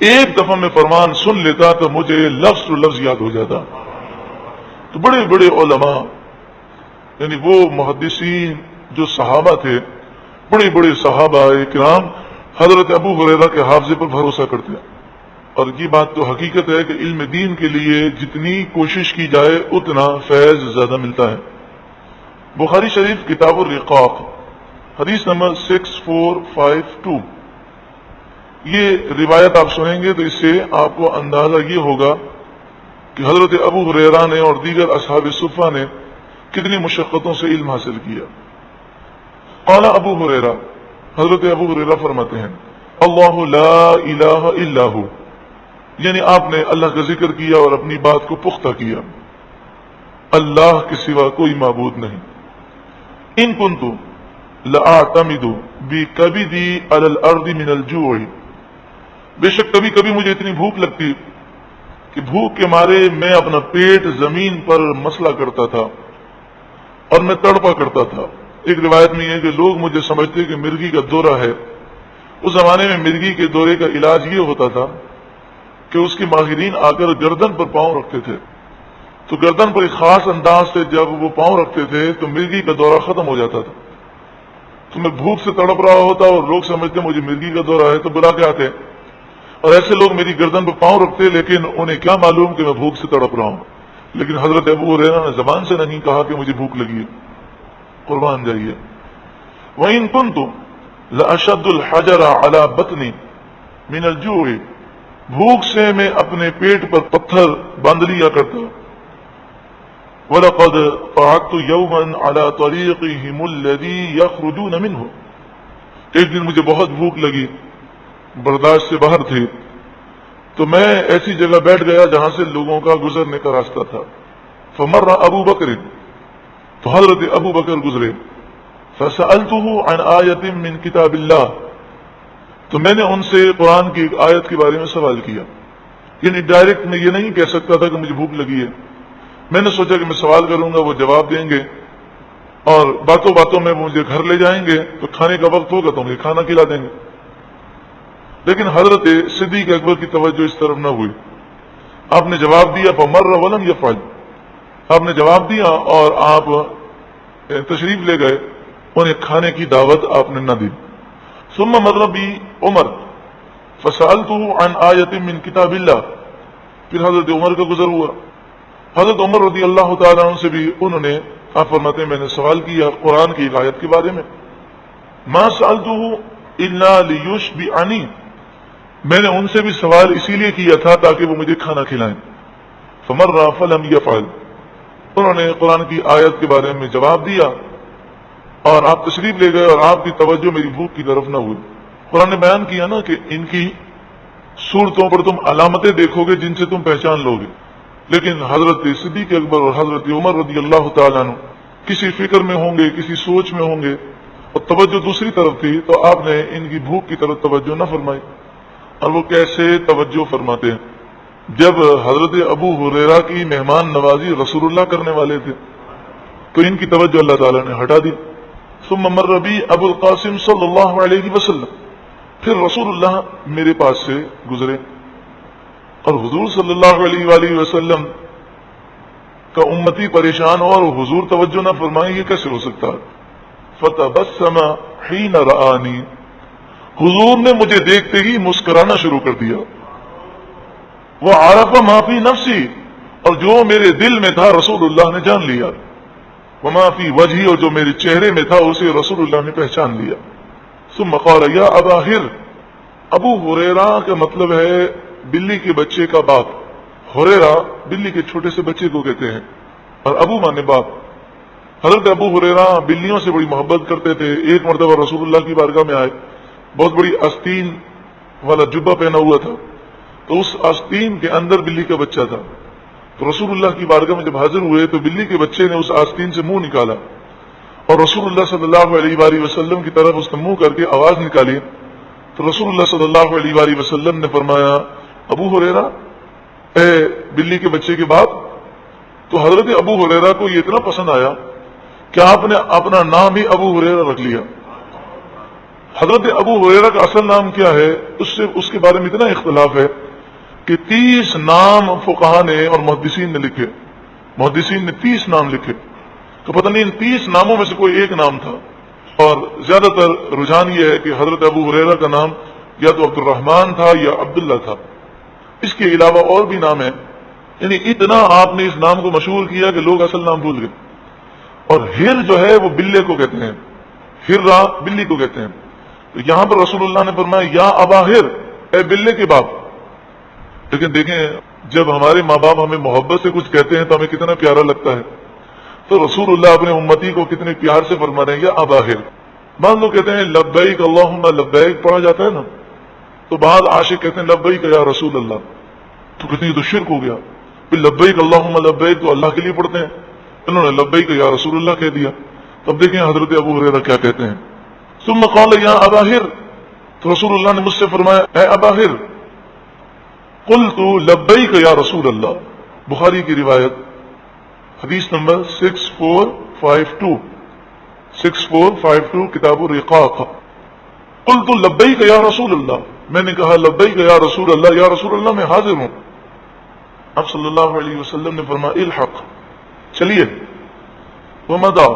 ایک دفعہ میں فرمان سن لیتا تو مجھے لفظ تو لفظ یاد ہو جاتا. تو بڑے بڑے علماء، یعنی وہ محدثین جو صحابہ تھے، بڑے بڑے صحابہ کرام، حضرت ابو ہریرہ کے حافظے پر بھروسہ کرتے ہیں، اور یہ بات تو حقیقت ہے کہ علم دین کے لیے جتنی کوشش کی جائے اتنا فیض زیادہ ملتا ہے۔ بخاری شریف کتاب الرقاق حدیث نمبر 6452، یہ روایت آپ سنیں گے تو اس سے آپ کو اندازہ یہ ہوگا کہ حضرت ابو ہریرہ نے اور دیگر اصحاب صفہ نے کتنی مشقتوں سے علم حاصل کیا۔ قال ابو ہریرہ، حضرت ابو ہریرہ فرماتے ہیں اللہ لا الہ الا ہو، یعنی آپ نے اللہ کا ذکر کیا اور اپنی بات کو پختہ کیا، اللہ کے سوا کوئی معبود نہیں۔ ان کنت لاعتمد بکبدی علی الارض من الجوع، بے شک کبھی کبھی مجھے اتنی بھوک لگتی کہ بھوک کے مارے میں اپنا پیٹ زمین پر مسلا کرتا تھا اور میں تڑپا کرتا تھا۔ ایک روایت میں یہ ہے کہ لوگ مجھے سمجھتے کہ مرگی کا دورہ ہے۔ اس زمانے میں مرگی کے دورے کا علاج یہ ہوتا تھا کہ اس کے ماہرین آ کر گردن پر پاؤں رکھتے تھے، تو گردن پر ایک خاص انداز سے جب وہ پاؤں رکھتے تھے تو مرگی کا دورہ ختم ہو جاتا تھا۔ تو میں بھوک سے تڑپ رہا ہوتا اور لوگ سمجھتے مجھے مرگی کا دورہ ہے تو بلا کے آتے، اور ایسے لوگ میری گردن پر پاؤں رکھتے، لیکن انہیں کیا معلوم کہ میں بھوک سے تڑپ رہا ہوں۔ لیکن حضرت ابو ہریرہ نے زبان سے نہیں کہا کہ مجھے بھوک لگی ہے، قربان جائیے۔ وَإِن كُنتُ لَأَشَدُّ الْحَجَرَ عَلَى بَطْنِي مِنَ الْجُوعِ، بھوک سے میں اپنے پیٹ پر پتھر باندھ لیا کرتا۔ وَلَقَدْ قَعَدْتُ يَوْمًا عَلَى طَرِيقِهِمُ الَّذِي يَخْرُجُونَ مِنْهُ، ایک دن مجھے بہت بھوک لگی، برداشت سے باہر تھی، تو میں ایسی جگہ بیٹھ گیا جہاں سے لوگوں کا گزرنے کا راستہ تھا۔ فمر ابو بکر، تو حضرت ابو بکر گزرے۔ فسألته عن آیت من کتاب اللہ، تو میں نے ان سے قرآن کی ایک آیت کے بارے میں سوال کیا، یعنی ڈائریکٹ میں یہ نہیں کہہ سکتا تھا کہ مجھے بھوک لگی ہے۔ میں نے سوچا کہ میں سوال کروں گا، وہ جواب دیں گے، اور باتوں باتوں میں مجھے گھر لے جائیں گے، تو کھانے کا وقت ہوگا تو مجھے کھانا کھلا دیں گے۔ لیکن حضرت صدیق اکبر کی توجہ اس طرف نہ ہوئی، آپ نے جواب دیا فمر ولم یفعل، آپ نے جواب دیا اور آپ تشریف لے گئے، انہیں کھانے کی دعوت آپ نے نہ دی۔ ثم مر بی عمر فسألته عن آیت من کتاب اللہ، پھر حضرت عمر کا گزر ہوا، حضرت عمر رضی اللہ تعالیٰ عنہ سے بھی انہوں نے، آپ فرماتے ہیں میں نے سوال کیا قرآن کی ایک آیت کے بارے میں، ما سألته الا لیشبعنی، میں نے ان سے بھی سوال اسی لیے کیا تھا تاکہ وہ مجھے کھانا کھلائیں۔ فمر فلم یفعل، انہوں نے قرآن کی آیت کے بارے میں جواب دیا اور آپ تشریف لے گئے اور آپ کی توجہ میری بھوک کی طرف نہ ہوئی۔ قرآن نے بیان کیا نا کہ ان کی صورتوں پر تم علامتیں دیکھو گے جن سے تم پہچان لو گے، لیکن حضرت صدیق اکبر اور حضرت عمر رضی اللہ تعالیٰ عنہ کسی فکر میں ہوں گے، کسی سوچ میں ہوں گے، اور توجہ دوسری طرف تھی، تو آپ نے ان کی بھوک کی طرف توجہ نہ فرمائی۔ اور وہ کیسے توجہ فرماتے ہیں؟ جب حضرت ابو ہریرہ کی مہمان نوازی رسول اللہ کرنے والے تھے تو ان کی توجہ اللہ تعالیٰ نے ہٹا دی۔ ثم مر بی ابو القاسم صلی اللہ علیہ وسلم، پھر رسول اللہ میرے پاس سے گزرے، اور حضور صلی اللہ علیہ وآلہ وسلم کا امتی پریشان ہو اور حضور توجہ نہ فرمائیں، یہ کیسے ہو سکتا؟ فتبسم حین رآنی، حضور نے مجھے دیکھتے ہی مسکرانا شروع کر دیا۔ وعرف ما فی نفسی، اور جو میرے دل میں تھا رسول اللہ نے جان لیا، وما فی وجہی، اور جو میرے چہرے میں تھا اسے رسول اللہ نے پہچان لیا۔ ثم قال یا ابا ہر، ابو ہریرہ کا مطلب ہے بلی کے بچے کا باپ، ہریرہ بلی کے چھوٹے سے بچے کو کہتے ہیں، اور ابو مانے باپ۔ حضرت ابو ہریرہ بلیوں سے بڑی محبت کرتے تھے۔ ایک مرتبہ رسول اللہ کی بارگاہ میں آئے، بہت بڑی آستین والا جبہ پہنا ہوا تھا، تو اس آستین کے اندر بلی کا بچہ تھا، تو رسول اللہ کی بارگاہ میں جب حاضر ہوئے تو بلی کے بچے نے اس آستین سے منہ نکالا اور رسول اللہ صلی اللہ علیہ وآلہ وسلم کی طرف اس نے منہ کر کے آواز نکالی، تو رسول اللہ صلی اللہ علیہ وآلہ وسلم نے فرمایا ابو ہریرہ، اے بلی کے بچے کے باپ۔ تو حضرت ابو ہریرہ کو یہ اتنا پسند آیا کہ آپ نے اپنا نام ہی ابو ہریرہ رکھ لیا۔ حضرت ابو ہریرہ کا اصل نام کیا ہے اس کے بارے میں اتنا اختلاف ہے کہ 30 نام فقہا نے اور محدثین نے لکھے، محدثین نے 30 نام لکھے، تو پتہ نہیں ان 30 ناموں میں سے کوئی ایک نام تھا۔ اور زیادہ تر رجحان یہ ہے کہ حضرت ابو ہریرہ کا نام یا تو عبد الرحمن تھا یا عبداللہ تھا، اس کے علاوہ اور بھی نام ہیں، یعنی اتنا آپ نے اس نام کو مشہور کیا کہ لوگ اصل نام بھول گئے۔ اور ہر جو ہے وہ بلے کو کہتے ہیں، ہرا بلی کو کہتے ہیں۔ تو یہاں پر رسول اللہ نے فرمایا یا ابا ہر، اے بلے کے باپ۔ لیکن دیکھیں جب ہمارے ماں باپ ہمیں محبت سے کچھ کہتے ہیں تو ہمیں کتنا پیارا لگتا ہے، تو رسول اللہ اپنے امتی کو کتنے پیار سے فرما رہے ہیں یا ابا ہر۔ بعض لوگ کہتے ہیں لبیک اللہم لبیک پڑھا جاتا ہے نا، تو بعض عاشق کہتے ہیں لبیک یا رسول اللہ، تو کہتے ہیں یہ تو شرک ہو گیا، پھر لبیک اللہم لبیک تو اللہ کے لیے پڑھتے ہیں، انہوں نے لبیک یا رسول اللہ کہہ دیا۔ تب دیکھیں حضرت ابو ہریرہ کیا کہتے ہیں، ثم قال یا ابا ہر، تو رسول اللہ نے مجھ سے فرمایا اے ابا ہر، قلت لبیک یا رسول اللہ، بخاری کی روایت حدیث نمبر 6452 کتاب الرقاق۔ قلت لبیک یا رسول اللہ، میں نے کہا لبیک یا رسول اللہ، یا رسول اللہ میں حاضر ہوں۔ اب صلی اللہ علیہ وسلم نے فرمایا الحق، چلیے، ومضى،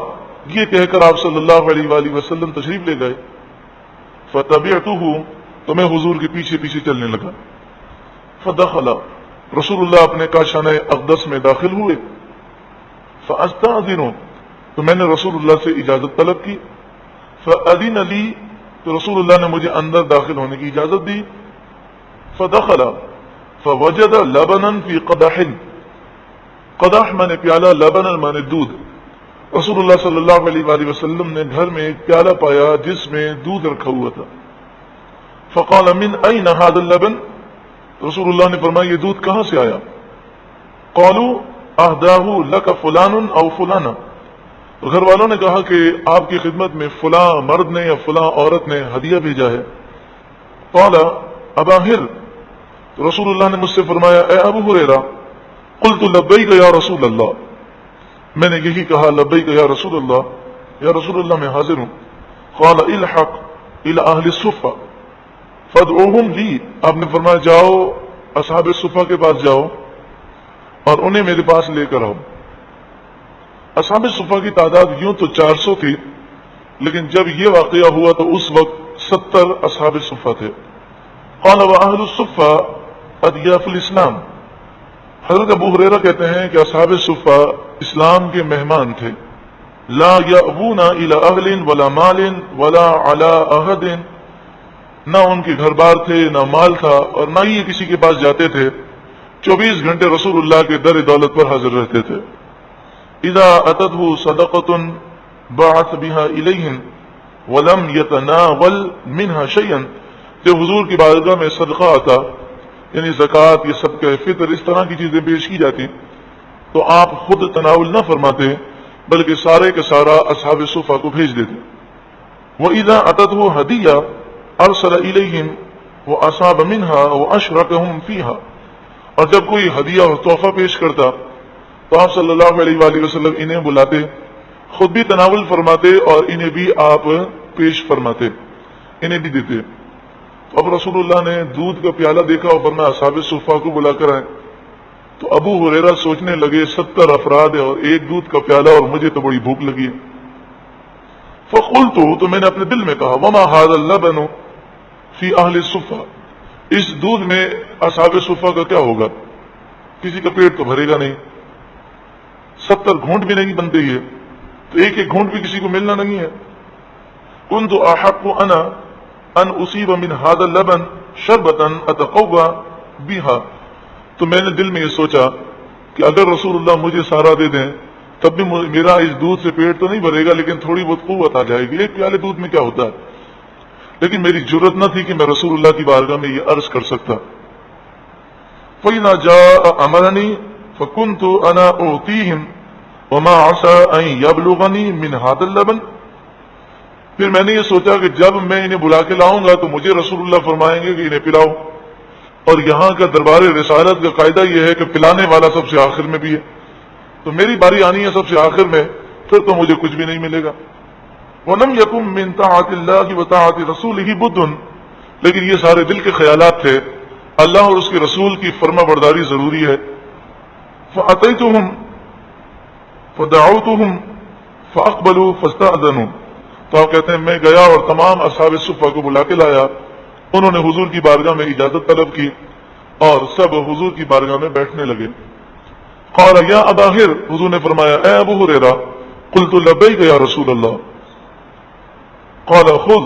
یہ کہہ کر آپ صلی اللہ علیہ وآلہ وسلم تشریف لے گئے۔ فتبعته، تو میں حضور کے پیچھے پیچھے چلنے لگا۔ فدخل، رسول اللہ اپنے کاشانہ اقدس میں داخل ہوئے۔ فاستأذن، تو میں نے رسول اللہ سے اجازت طلب کی۔ فأذن لی، تو رسول اللہ نے مجھے اندر داخل ہونے کی اجازت دی۔ فدخل فوجد لبنا فی قدح، قدح مانے پیالہ، لبنا مانے دودھ۔ رسول اللہ صلی اللہ علیہ وآلہ وسلم نے گھر میں ایک پیالہ پایا جس میں دودھ رکھا ہوا تھا۔ فقال من أين هذا اللبن، رسول اللہ نے فرمایا یہ دودھ کہاں سے آیا؟ قالوا اہداہ لک فلان او فلانا، گھر والوں نے کہا کہ آپ کی خدمت میں فلاں مرد نے یا فلاں عورت نے ہدیہ بھیجا ہے۔ قال ابا ہر، تو رسول اللہ نے مجھ سے فرمایا اے ابو ہریرہ، قلت لبیک یا رسول اللہ، میں نے یہی کہا لبیک یا رسول اللہ، یا رسول اللہ میں حاضر ہوں۔ قال الحق الى اہل الصفہ فادعوہم لی، آپ نے فرمایا جاؤ اصحاب صفہ کے پاس جاؤ اور انہیں میرے پاس لے کر آؤ۔ اصحاب صفہ کی تعداد یوں تو 400 تھی، لیکن جب یہ واقعہ ہوا تو اس وقت 70 اصحاب صفہ تھے۔ قال واہل الصفہ اضیاف الاسلام، حضرت ابو ہریرہ کہتے ہیں کہ اصحاب صفہ اسلام کے مہمان تھے۔ لا یأوون الی اہل ولا مال ولا علی احد، نہ ان کے گھر بار تھے نہ مال تھا اور نہ ہی یہ کسی کے پاس جاتے تھے، 24 گھنٹے رسول اللہ کے در دولت پر حاضر رہتے تھے۔ اذا اتته صدقۃ بعث بها الیہم ولم یتناول منها شیئا، جب حضور کی بارگاہ میں صدقہ آتا، یعنی زکوٰۃ یا صدقہ فطر اس طرح کی چیزیں پیش کی جاتی، تو آپ خود تناول نہ فرماتے بلکہ سارے کا سارا اصحاب صفہ کو بھیج دیتے۔ وَإِذَا أَتَتْهُ هَدِيَّةٌ أَرْسَلَ إِلَيْهِمْ وَأَصَابَ مِنْهَا وَأَشْرَكَهُمْ فِيهَا، اور جب کوئی ہدیہ اور تحفہ پیش کرتا تو آپ صلی اللہ علیہ وآلہ وسلم انہیں بلاتے، خود بھی تناول فرماتے اور انہیں بھی آپ پیش فرماتے، انہیں بھی دیتے۔ تو اب رسول اللہ نے دودھ کا پیالہ دیکھا اور فرمایا اصحاب صفہ کو بلا کر آئے۔ تو ابو ہریرہ سوچنے لگے 70 افراد ہیں اور ایک دودھ کا پیالہ اور مجھے تو بڑی بھوک لگی ہے۔ فقلت، تو میں نے اپنے دل میں کہا وما هذا اللبن فی اہل الصفہ، اس دودھ میں اصحاب صفہ کا کیا ہوگا، کسی کا پیٹ تو بھرے گا نہیں، 70 گھونٹ بھی نہیں بنتے ہی ہے، تو ایک ایک گھونٹ بھی کسی کو ملنا نہیں ہے۔ كنت احق انا ان اصیب من هذا اللبن شربة اتقوى بها، تو میں نے دل میں یہ سوچا کہ اگر رسول اللہ مجھے سارا دے دیں تب بھی میرا اس دودھ سے پیٹ تو نہیں بھرے گا، لیکن تھوڑی بہت قوت آ جائے گی، ایک پیالے دودھ میں کیا ہوتا ہے۔ لیکن میری جرت نہ تھی کہ میں رسول اللہ کی بارگاہ میں یہ عرض کر سکتا۔ فَإِذَا جَاءَ أَمَرَنِي فَكُنْتُ أَنَا أُعْطِيهِمْ وَمَا عَسَىٰ أَن يَبْلُغَنِي مِنْ هَذَا اللَّبَنِ، پھر میں نے یہ سوچا کہ جب میں انہیں بلا کے لاؤں گا تو مجھے رسول اللہ فرمائیں گے کہ انہیں پلاؤ، اور یہاں کا دربار رسالت کا قاعدہ یہ ہے کہ پلانے والا سب سے آخر میں بھی ہے، تو میری باری آنی ہے سب سے آخر میں، پھر تو مجھے کچھ بھی نہیں ملے گا۔ وَلَمْ يَكُن مِّن طَاعَةِ اللَّهِ وَطَاعَةِ رَسُولِهِ بُدٌ، لیکن یہ سارے دل کے خیالات تھے، اللہ اور اس کے رسول کی فرما برداری ضروری ہے۔ فَأَتَيْتُهُمْ فَدَعَوْتُهُمْ فَأَقْبَلُوا فَاسْتَأْذَنُوا، تو آپ کہتے ہیں میں گیا اور تمام اصحاب صفہ کو بلا کے لایا. انہوں نے حضور کی بارگاہ میں اجازت طلب کی اور سب حضور کی بارگاہ میں بیٹھنے لگے. قال یا ابا ہر، حضور نے فرمایا اے ابو ہریرہ. قلت لبیک یا رسول اللہ. قال خذ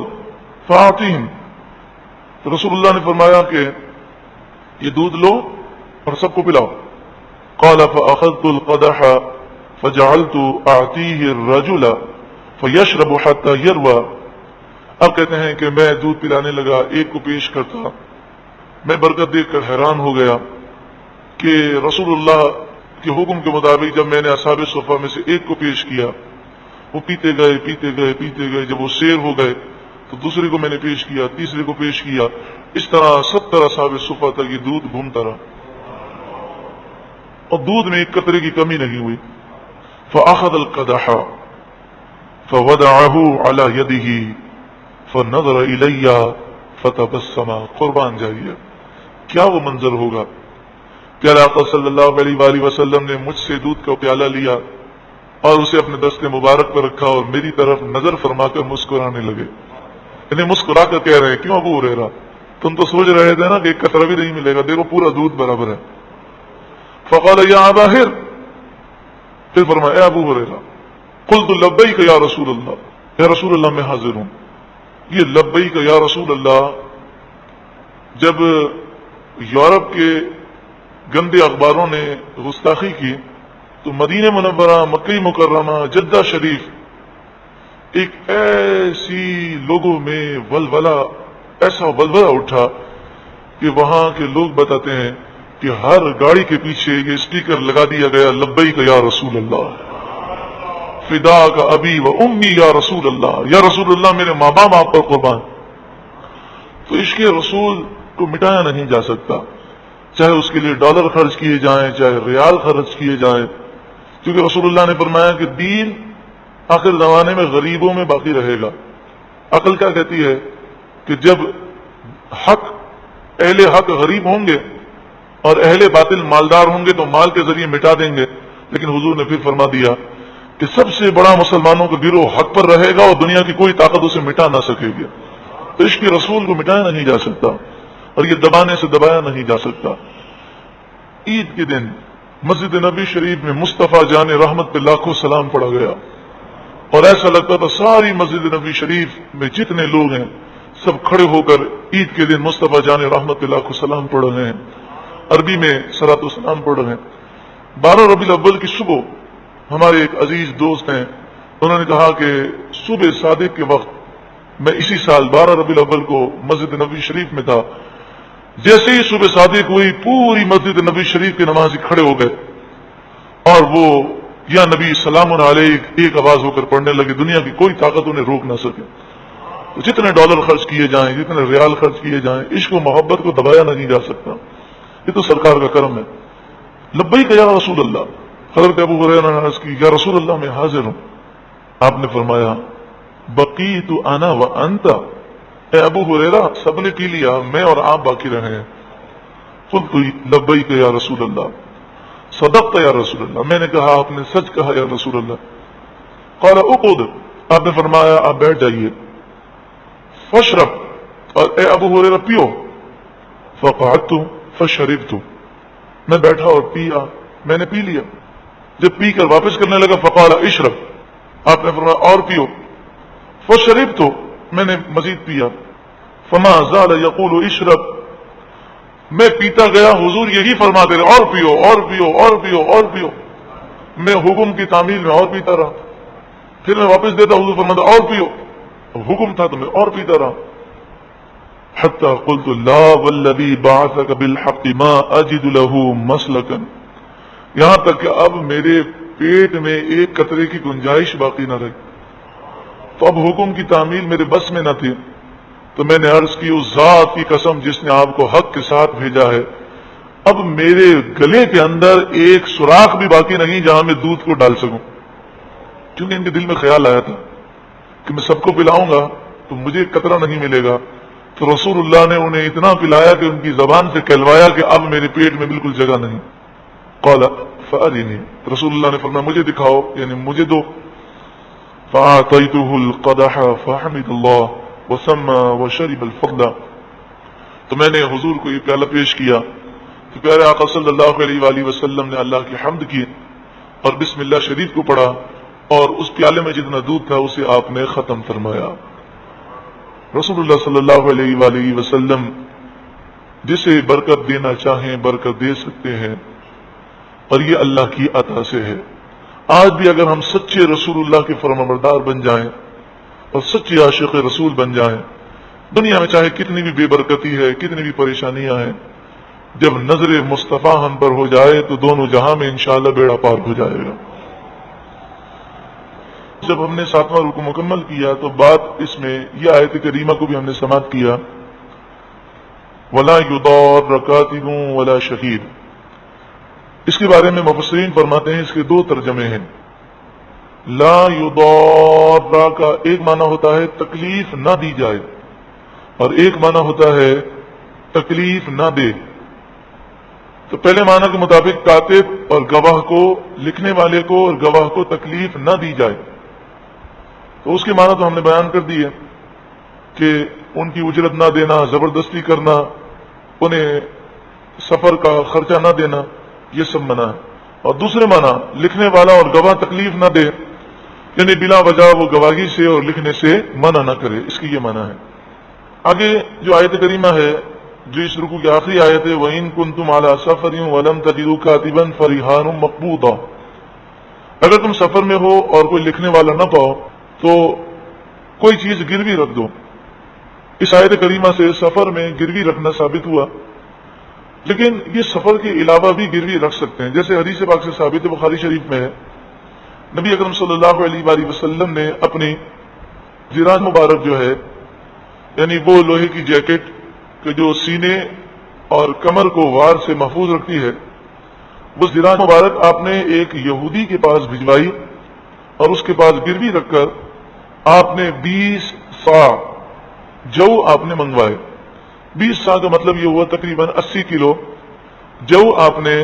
فاعطیہم، تو رسول اللہ نے فرمایا کہ یہ دودھ لو اور سب کو پلاؤ. قال فاخذت القدح فجعلت اعطیہ الرجل فیشرب حتى یروى. اب کہتے ہیں کہ میں دودھ پلانے لگا، ایک کو پیش کرتا. میں برکت دیکھ کر حیران ہو گیا کہ رسول اللہ کے حکم کے مطابق جب میں نے اصحاب صفہ میں سے ایک کو پیش کیا، وہ پیتے گئے پیتے گئے پیتے گئے. جب وہ سیر ہو گئے تو دوسرے کو میں نے پیش کیا، تیسرے کو پیش کیا. اس طرح 70 اصحاب صفہ تک یہ دودھ گھومتا رہا اور دودھ میں ایک قطرے کی کمی نہیں ہوئی. فاخذ القدح فوضعه على يده فنظر الي فتبسم. قربان جائیے، کیا وہ منظر ہوگا کہ آقا صلی اللہ علیہ وآلہ وسلم نے مجھ سے دودھ کا پیالہ لیا اور اسے اپنے دست مبارک پر رکھا اور میری طرف نظر فرما کر مسکرانے لگے. یعنی مسکرا کر کہہ رہے ہیں کیوں ابو ہریرہ، تم تو سوچ رہے تھے نا کہ ایک قطرہ بھی نہیں ملے گا، دیکھو پورا دودھ برابر ہے. فقال یا ابا ہر، پھر فرمایا اے ابو ہریرہ. قلت لبیک یا رسول اللہ، یا رسول اللہ میں حاضر ہوں. یہ لبیک یا رسول اللہ جب یورپ کے گندے اخباروں نے گستاخی کی تو مدینہ منورہ، مکہ مکرمہ، جدہ شریف ایک ایسی لوگوں میں ولولہ، ایسا ولولہ اٹھا کہ وہاں کے لوگ بتاتے ہیں کہ ہر گاڑی کے پیچھے یہ اسپیکر لگا دیا گیا لبیک یا رسول اللہ، فداک ابی و امی یا رسول اللہ، یا رسول اللہ میرے ماں باپ آپ پر قربان. تو عشق رسول کو مٹایا نہیں جا سکتا، چاہے اس کے لیے ڈالر خرچ کیے جائیں، چاہے ریال خرچ کیے جائیں، کیونکہ رسول اللہ نے فرمایا کہ دین آخر زمانے میں غریبوں میں باقی رہے گا. عقل کیا کہتی ہے کہ جب اہل حق غریب ہوں گے اور اہل باطل مالدار ہوں گے تو مال کے ذریعے مٹا دیں گے. لیکن حضور نے پھر فرما دیا کہ سب سے بڑا مسلمانوں کا گروہ حق پر رہے گا اور دنیا کی کوئی طاقت اسے مٹا نہ سکے گی. تو عشق رسول کو مٹایا نہیں جا سکتا اور یہ دبانے سے دبایا نہیں جا سکتا. عید کے دن مسجد نبی شریف میں مصطفیٰ جان رحمت پہ لاکھوں سلام پڑھا گیا اور ایسا لگتا تھا ساری مسجد نبی شریف میں جتنے لوگ ہیں سب کھڑے ہو کر عید کے دن مصطفیٰ جان رحمت پہ لاکھوں سلام پڑھ رہے ہیں، عربی میں صلاۃ والسلام پڑھ رہے ہیں. 12 ربیع الاول کی صبح ہمارے ایک عزیز دوست ہیں، انہوں نے کہا کہ صبح صادق کے وقت میں اسی سال 12 ربیع الاول کو مسجد نبی شریف میں تھا. جیسے ہی صبح صادق ہوئی پوری مسجد نبی شریف کے نمازی کھڑے ہو گئے اور وہ یا نبی سلام علیک ایک آواز ہو کر پڑھنے لگے. دنیا کی کوئی طاقت انہیں روک نہ سکے. تو جتنے ڈالر خرچ کیے جائیں، جتنے ریال خرچ کیے جائیں، عشق و محبت کو دبایا نہیں جا سکتا. یہ تو سرکار کا کرم ہے. لبیک یا رسول اللہ. حضرت ابو ہریرہ نے عرض کی یا رسول اللہ میں حاضر ہوں. آپ نے فرمایا بقیت انا وانت، اے ابو ہریرہ سب نے پی لیا، میں اور آپ باقی رہے ہیں. قلت لبیک یا رسول اللہ، صدقت یا رسول اللہ، میں نے کہا آپ نے سچ کہا یا رسول اللہ. قال اقعد، آپ نے فرمایا آپ بیٹھ جائیے. فاشرب، اور اے ابو ہریرہ پیو. فقعدت فشربت، میں بیٹھا اور پیا، میں نے پی لیا. جب پی کر واپس کرنے لگا فقال اشرب، آپ نے فرمایا اور پیو. فشربت، میں نے مزید پیا. فما زال یقول اشرب، میں پیتا گیا، حضور یہی فرماتے رہے اور پیو اور پیو اور پیو اور پیو. میں حکم کی تعمیل میں اور پیتا رہا. پھر میں واپس دیتا، حضور فرماتا اور پیو. حکم تھا تو میں اور پیتا رہا. حتی قلت لا والذی بعثک بالحق ما اجد له مسلکا، یہاں تک کہ اب میرے پیٹ میں ایک قطرے کی گنجائش باقی نہ رہی. تو اب حکم کی تعمیل میرے بس میں نہ تھی. تو میں نے عرض کی اس ذات کی قسم جس نے آپ کو حق کے ساتھ بھیجا ہے، اب میرے گلے کے اندر ایک سوراخ بھی باقی نہیں جہاں میں دودھ کو ڈال سکوں. کیونکہ ان کے دل میں خیال آیا تھا کہ میں سب کو پلاؤں گا تو مجھے قطرہ نہیں ملے گا. تو رسول اللہ نے انہیں اتنا پلایا کہ ان کی زبان سے کہلوایا کہ اب میرے پیٹ میں بالکل جگہ نہیں. قال فأرنی، رسول اللہ نے فرمایا مجھے دکھاؤ، یعنی مجھے دو. فأعطيته القدح فحمد الله وسمى وشرب الفضل، تو میں نے حضور کو یہ پیالہ پیش کیا تو پیارے آقا صلی اللہ علیہ وآلہ وسلم نے اللہ کی حمد کی اور بسم اللہ شریف کو پڑھا، اور اس پیالے میں جتنا دودھ تھا اسے آپ نے ختم فرمایا۔ رسول اللہ صلی اللہ علیہ وآلہ وسلم جسے برکت دینا چاہیں برکت دے سکتے ہیں، اور یہ اللہ کی عطا سے ہے۔ آج بھی اگر ہم سچے رسول اللہ کے فرمانبردار بن جائیں اور سچے عاشق رسول بن جائیں، دنیا میں چاہے کتنی بھی بے برکتی ہے، کتنی بھی پریشانیاں ہیں، جب نظر مصطفیٰ ہم پر ہو جائے تو دونوں جہاں میں انشاءاللہ بیڑا پار ہو جائے گا۔ جب ہم نے 7واں رکوع مکمل کیا تو بات اس میں یہ آیت کریمہ کو بھی ہم نے سماعت کیا، وَلَا يُضَارَّ كَاتِبٌ وَلَا شَهِيدٌ۔ اس کے بارے میں مفسرین فرماتے ہیں اس کے 2 ترجمے ہیں۔ لا یضار کا ایک معنی ہوتا ہے تکلیف نہ دی جائے، اور ایک معنی ہوتا ہے تکلیف نہ دے۔ تو پہلے معنی کے مطابق کاتب اور گواہ کو، لکھنے والے کو اور گواہ کو تکلیف نہ دی جائے، تو اس کے معنی تو ہم نے بیان کر دی ہے کہ ان کی اجرت نہ دینا، زبردستی کرنا، انہیں سفر کا خرچہ نہ دینا، یہ سب منع ہے۔ اور دوسرے معنی لکھنے والا اور گواہ تکلیف نہ دے، یعنی بلا وجہ وہ گواہی سے اور لکھنے سے منع نہ کرے، اس کی یہ معنی ہے۔ آگے جو آیت کریمہ ہے جو اس رکوع کی آخری آیت ہے، وَإِن كُنتُمْ عَلَى سَفَرٍ وَلَمْ تَجِدُوا كَاتِبًا فَرِهَانٌ مَقْبُوضَةٌ، اگر تم سفر میں ہو اور کوئی لکھنے والا نہ پاؤ تو کوئی چیز گروی رکھ دو۔ اس آیت کریمہ سے سفر میں گروی رکھنا ثابت ہوا، لیکن یہ سفر کے علاوہ بھی گروی رکھ سکتے ہیں، جیسے حدیث پاک سے ثابت بخاری شریف میں ہے، نبی اکرم صلی اللہ علیہ وآلہ وسلم نے اپنی زرہ مبارک جو ہے، یعنی وہ لوہے کی جیکٹ کہ جو سینے اور کمر کو وار سے محفوظ رکھتی ہے، وہ زرہ مبارک آپ نے ایک یہودی کے پاس بھجوائی اور اس کے پاس گروی رکھ کر آپ نے 20 صاع جو آپ نے منگوائے۔ 20 صاع کا مطلب یہ ہوا تقریباً 80 کلو جو آپ نے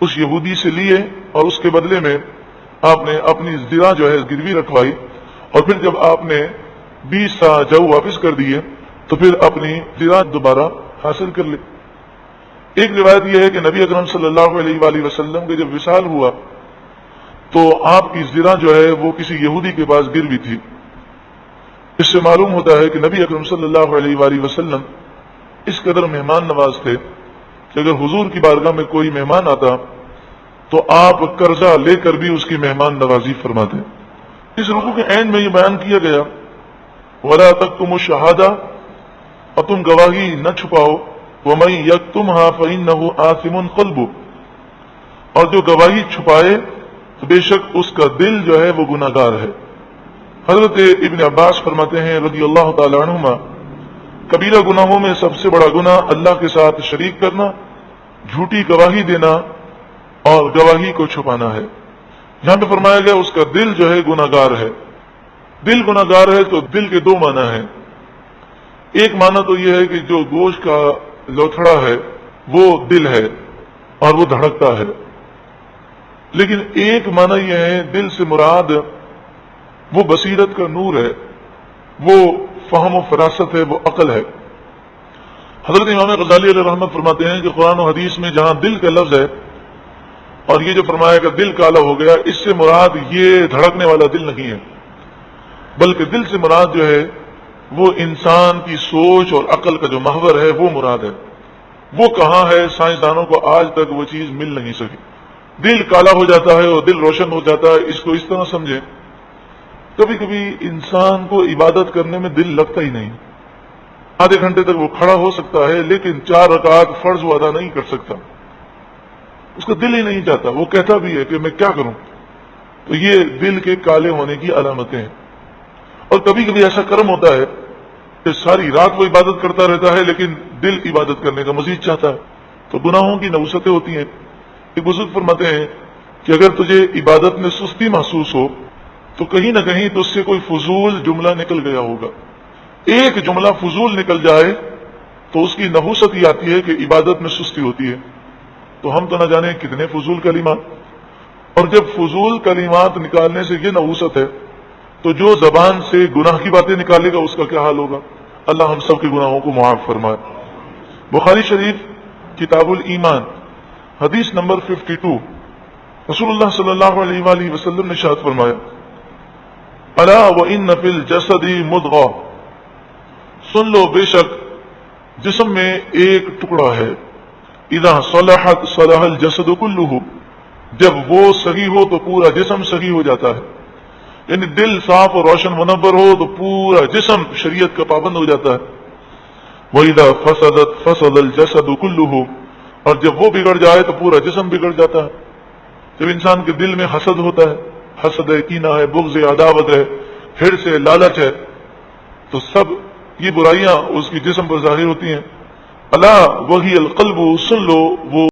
اس یہودی سے لیے، اور اس کے بدلے میں آپ نے اپنی زرہ جو ہے گروی رکھوائی، اور پھر جب آپ نے 20 صاع جو واپس کر دیے تو پھر اپنی زرہ دوبارہ حاصل کر لی۔ ایک روایت یہ ہے کہ نبی اکرم صلی اللہ علیہ وآلہ وسلم کے جب وصال ہوا تو آپ کی زرہ جو ہے وہ کسی یہودی کے پاس گروی تھی۔ اس سے معلوم ہوتا ہے کہ نبی اکرم صلی اللہ علیہ وآلہ وسلم اس قدر مہمان نواز تھے کہ اگر حضور کی بارگاہ میں کوئی مہمان آتا تو آپ قرضہ لے کر بھی اس کی مہمان نوازی فرماتے۔ اس رکوع کے عین میں یہ بیان کیا گیا، وَلَا تَكْتُمُوا الشَّهَادَةَ، اور تم گواہی نہ چھپاؤ، وَمَن يَكْتُمْهَا فَإِنَّهُ آثِمٌ قَلْبُهُ، اور جو گواہی چھپائے تو بے شک اس کا دل جو ہے وہ گناہگار ہے۔ حضرت ابن عباس فرماتے ہیں رضی اللہ تعالی عنہما، کبیرہ گناہوں میں سب سے بڑا گناہ اللہ کے ساتھ شریک کرنا، جھوٹی گواہی دینا اور گواہی کو چھپانا ہے۔ یہاں پہ فرمایا گیا اس کا دل جو ہے گناہگار ہے۔ دل گناہگار ہے تو دل کے 2 معنی ہیں۔ ایک معنی تو یہ ہے کہ جو گوشت کا لوتھڑا ہے وہ دل ہے اور وہ دھڑکتا ہے، لیکن ایک معنی یہ ہے دل سے مراد وہ بصیرت کا نور ہے، وہ فہم و فراست ہے، وہ عقل ہے۔ حضرت امام غزالی علیہ رحمت فرماتے ہیں کہ قرآن و حدیث میں جہاں دل کا لفظ ہے اور یہ جو فرمایا کہ دل کالا ہو گیا، اس سے مراد یہ دھڑکنے والا دل نہیں ہے، بلکہ دل سے مراد جو ہے وہ انسان کی سوچ اور عقل کا جو محور ہے وہ مراد ہے۔ وہ کہاں ہے، سائنسدانوں کو آج تک وہ چیز مل نہیں سکی۔ دل کالا ہو جاتا ہے اور دل روشن ہو جاتا ہے، اس کو اس طرح سمجھیں، کبھی کبھی انسان کو عبادت کرنے میں دل لگتا ہی نہیں، آدھے گھنٹے تک وہ کھڑا ہو سکتا ہے لیکن 4 رکعات فرض وہ ادا نہیں کر سکتا، اس کا دل ہی نہیں چاہتا، وہ کہتا بھی ہے کہ میں کیا کروں۔ تو یہ دل کے کالے ہونے کی علامتیں ہیں۔ اور کبھی کبھی ایسا کرم ہوتا ہے کہ ساری رات وہ عبادت کرتا رہتا ہے لیکن دل عبادت کرنے کا مزید چاہتا ہے، تو گناہوں کی نوستیں ہوتی ہیں۔ ایک بزرگ فرماتے ہیں کہ اگر تجھے عبادت میں سستی محسوس ہو تو کہیں نہ کہیں تو اس سے کوئی فضول جملہ نکل گیا ہوگا۔ ایک جملہ فضول نکل جائے تو اس کی نحوست یہ آتی ہے کہ عبادت میں سستی ہوتی ہے۔ تو ہم تو نہ جانے کتنے فضول کلمات، اور جب فضول کلمات نکالنے سے یہ نحوست ہے تو جو زبان سے گناہ کی باتیں نکالے گا اس کا کیا حال ہوگا؟ اللہ ہم سب کے گناہوں کو معاف فرمائے۔ بخاری شریف کتاب الایمان حدیث نمبر 52، رسول اللہ صلی اللہ علیہ وآلہ وسلم نے ارشاد فرمایا، الا وان فی الجسد مضغہ، سن لو بے شک جسم میں ایک ٹکڑا ہے، اذا صلحت صلح الجسد کلہ، جب وہ صحیح ہو تو پورا جسم صحیح ہو جاتا ہے، یعنی دل صاف اور روشن منور ہو تو پورا جسم شریعت کا پابند ہو جاتا ہے۔ وَإِذَا فَسَدَتْ فَسَدَ الْجَسَدُ كُلُّهُ، اور جب وہ بگڑ جائے تو پورا جسم بگڑ جاتا ہے۔ جب انسان کے دل میں حسد ہوتا ہے، حسد ہے، کینہ ہے، بغض ہے، عداوت ہے، حرص ہے، لالچ ہے، تو سب یہ برائیاں اس کی جسم پر ظاہر ہوتی ہیں۔ الا وہی القلب، سن لو وہ